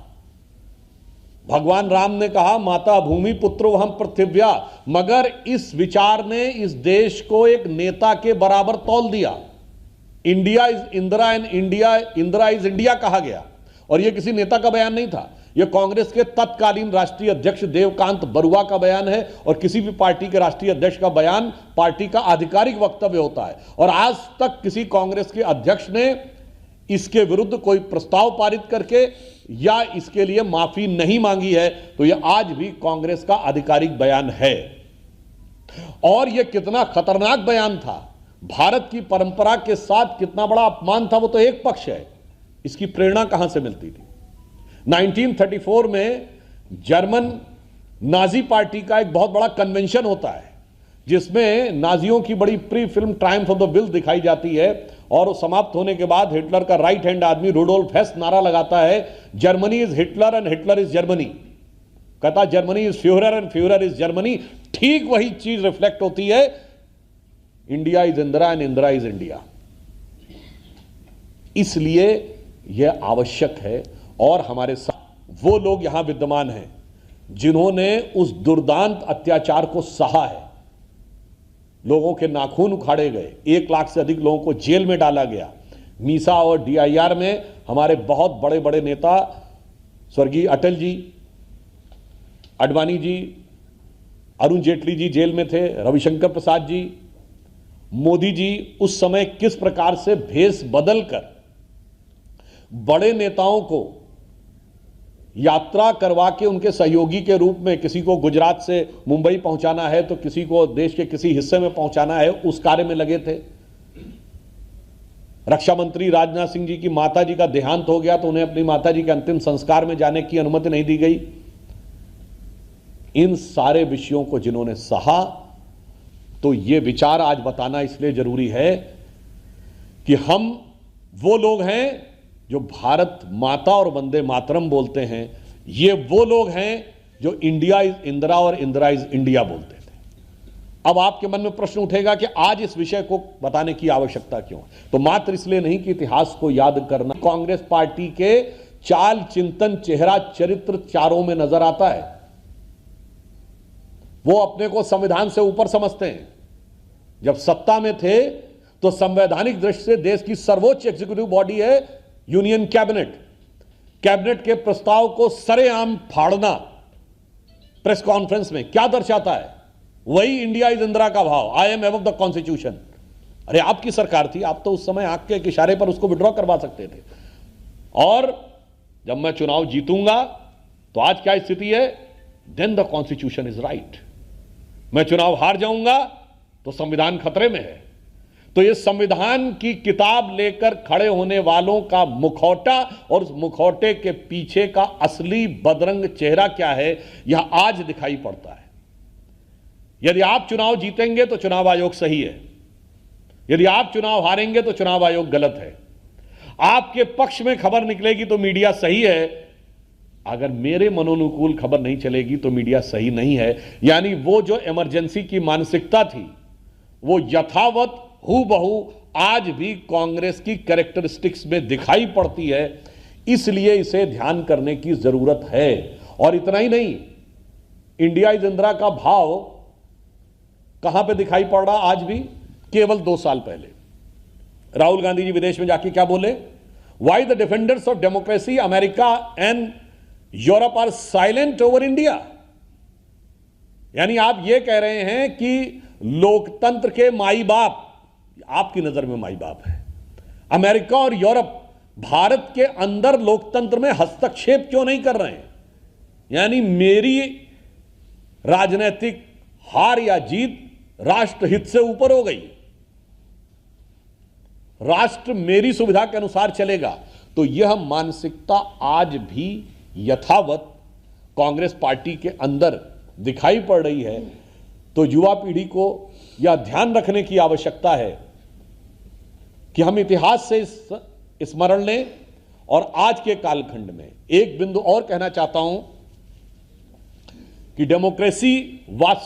Speaker 1: भगवान राम ने कहा माता भूमि पुत्रो हम पृथिव्या, मगर इस विचार ने इस देश को एक नेता के बराबर तौल दिया। India is Indira and Indira is India कहा गया, और यह किसी नेता का बयान नहीं था, यह कांग्रेस के तत्कालीन राष्ट्रीय अध्यक्ष देवकांत बरुआ का बयान है, और किसी भी पार्टी के राष्ट्रीय अध्यक्ष का बयान पार्टी का आधिकारिक वक्तव्य होता है। और आज तक किसी कांग्रेस के अध्यक्ष ने इसके विरुद्ध कोई प्रस्ताव पारित करके या इसके लिए माफी नहीं मांगी है, तो यह आज भी कांग्रेस का आधिकारिक बयान है। और यह कितना खतरनाक बयान था, भारत की परंपरा के साथ कितना बड़ा अपमान था, वो तो एक पक्ष है, इसकी प्रेरणा कहां से मिलती थी। 1934 में जर्मन नाजी पार्टी का एक बहुत बड़ा कन्वेंशन होता है, जिसमें नाजियों की बड़ी pre film Triumph of the will दिखाई जाती है, और समाप्त होने के बाद हिटलर का राइट हैंड आदमी रुडोल्फ हेस नारा लगाता है, Germany is Hitler and Hitler is Germany. कहता Germany is Fuhrer and Fuhrer is Germany. ठीक वही चीज रिफ्लेक्ट होती है, India is Indira and Indira is India. इसलिए यह आवश्यक है, और हमारे साथ वो लोग यहां विद्यमान हैं जिन्होंने उस दुर्दांत अत्याचार को सहा है। लोगों के नाखून उखाड़े गए, 1 लाख से अधिक लोगों को जेल में डाला गया। मीसा और DIR में हमारे बहुत बड़े बड़े नेता स्वर्गीय अटल जी, आडवाणी जी, अरुण जेटली जी जेल में थे, रविशंकर प्रसाद जी, मोदी जी उस समय किस प्रकार से भेष बदलकर बड़े नेताओं को यात्रा करवा के उनके सहयोगी के रूप में, किसी को गुजरात से मुंबई पहुंचाना है तो किसी को देश के किसी हिस्से में पहुंचाना है, उस कार्य में लगे थे। रक्षा मंत्री राजनाथ सिंह जी की माता जी का देहांत हो गया तो उन्हें अपनी माता जी के अंतिम संस्कार में जाने की अनुमति नहीं दी गई। इन सारे विषयों को जिन्होंने सहा, तो ये विचार आज बताना इसलिए जरूरी है कि हम वो लोग हैं जो भारत माता और वंदे मातरम बोलते हैं, ये वो लोग हैं जो इंडिया इज इंदिरा और इंदिरा इज इंडिया बोलते थे। अब आपके मन में प्रश्न उठेगा कि आज इस विषय को बताने की आवश्यकता क्यों है? तो मात्र इसलिए नहीं कि इतिहास को याद करना, कांग्रेस पार्टी के चाल चिंतन, चेहरा, चरित्र चारों में नजर आता है। वो अपने को संविधान से ऊपर समझते हैं। जब सत्ता में थे तो संवैधानिक दृष्टि से देश की सर्वोच्च एग्जीक्यूटिव बॉडी है यूनियन कैबिनेट। कैबिनेट के प्रस्ताव को सरेआम फाड़ना प्रेस कॉन्फ्रेंस में क्या दर्शाता है? वही इंडिया इज इंदिरा का भाव, I am above the constitution. अरे आपकी सरकार थी, आप तो उस समय आंख के इशारे पर उसको विड्रॉ करवा सकते थे। और जब मैं चुनाव जीतूंगा तो आज क्या स्थिति है? Then the constitution is right. मैं चुनाव हार जाऊंगा तो संविधान खतरे में है। तो ये संविधान की किताब लेकर खड़े होने वालों का मुखौटा और उस मुखौटे के पीछे का असली बदरंग चेहरा क्या है, यह आज दिखाई पड़ता है। यदि आप चुनाव जीतेंगे तो चुनाव आयोग सही है, यदि आप चुनाव हारेंगे तो चुनाव आयोग गलत है। आपके पक्ष में खबर निकलेगी तो मीडिया सही है, अगर मेरे मनोनुकूल खबर नहीं चलेगी तो मीडिया सही नहीं है। यानी वो जो इमरजेंसी की मानसिकता थी वो यथावत हूबहू आज भी कांग्रेस की कैरेक्टरिस्टिक्स में दिखाई पड़ती है, इसलिए इसे ध्यान करने की जरूरत है। और इतना ही नहीं, इंडिया इज इंदिरा का भाव कहां पे दिखाई पड़ रहा आज भी? केवल 2 साल पहले राहुल गांधी जी विदेश में जाके क्या बोले? Why the defenders of democracy America and Europe are silent over India. यानी आप ये कह रहे हैं कि लोकतंत्र के माई बाप, आपकी नजर में माई बाप है, अमेरिका और यूरोप भारत के अंदर लोकतंत्र में हस्तक्षेप क्यों नहीं कर रहे हैं? यानी मेरी राजनीतिक हार या जीत राष्ट्रहित से ऊपर हो गई, राष्ट्र मेरी सुविधा के अनुसार चलेगा। तो यह मानसिकता आज भी यथावत कांग्रेस पार्टी के अंदर दिखाई पड़ रही है। तो युवा पीढ़ी को यह ध्यान रखने की आवश्यकता है कि हम इतिहास से स्मरण लें। और आज के कालखंड में एक बिंदु और कहना चाहता हूं कि डेमोक्रेसी वास्तविक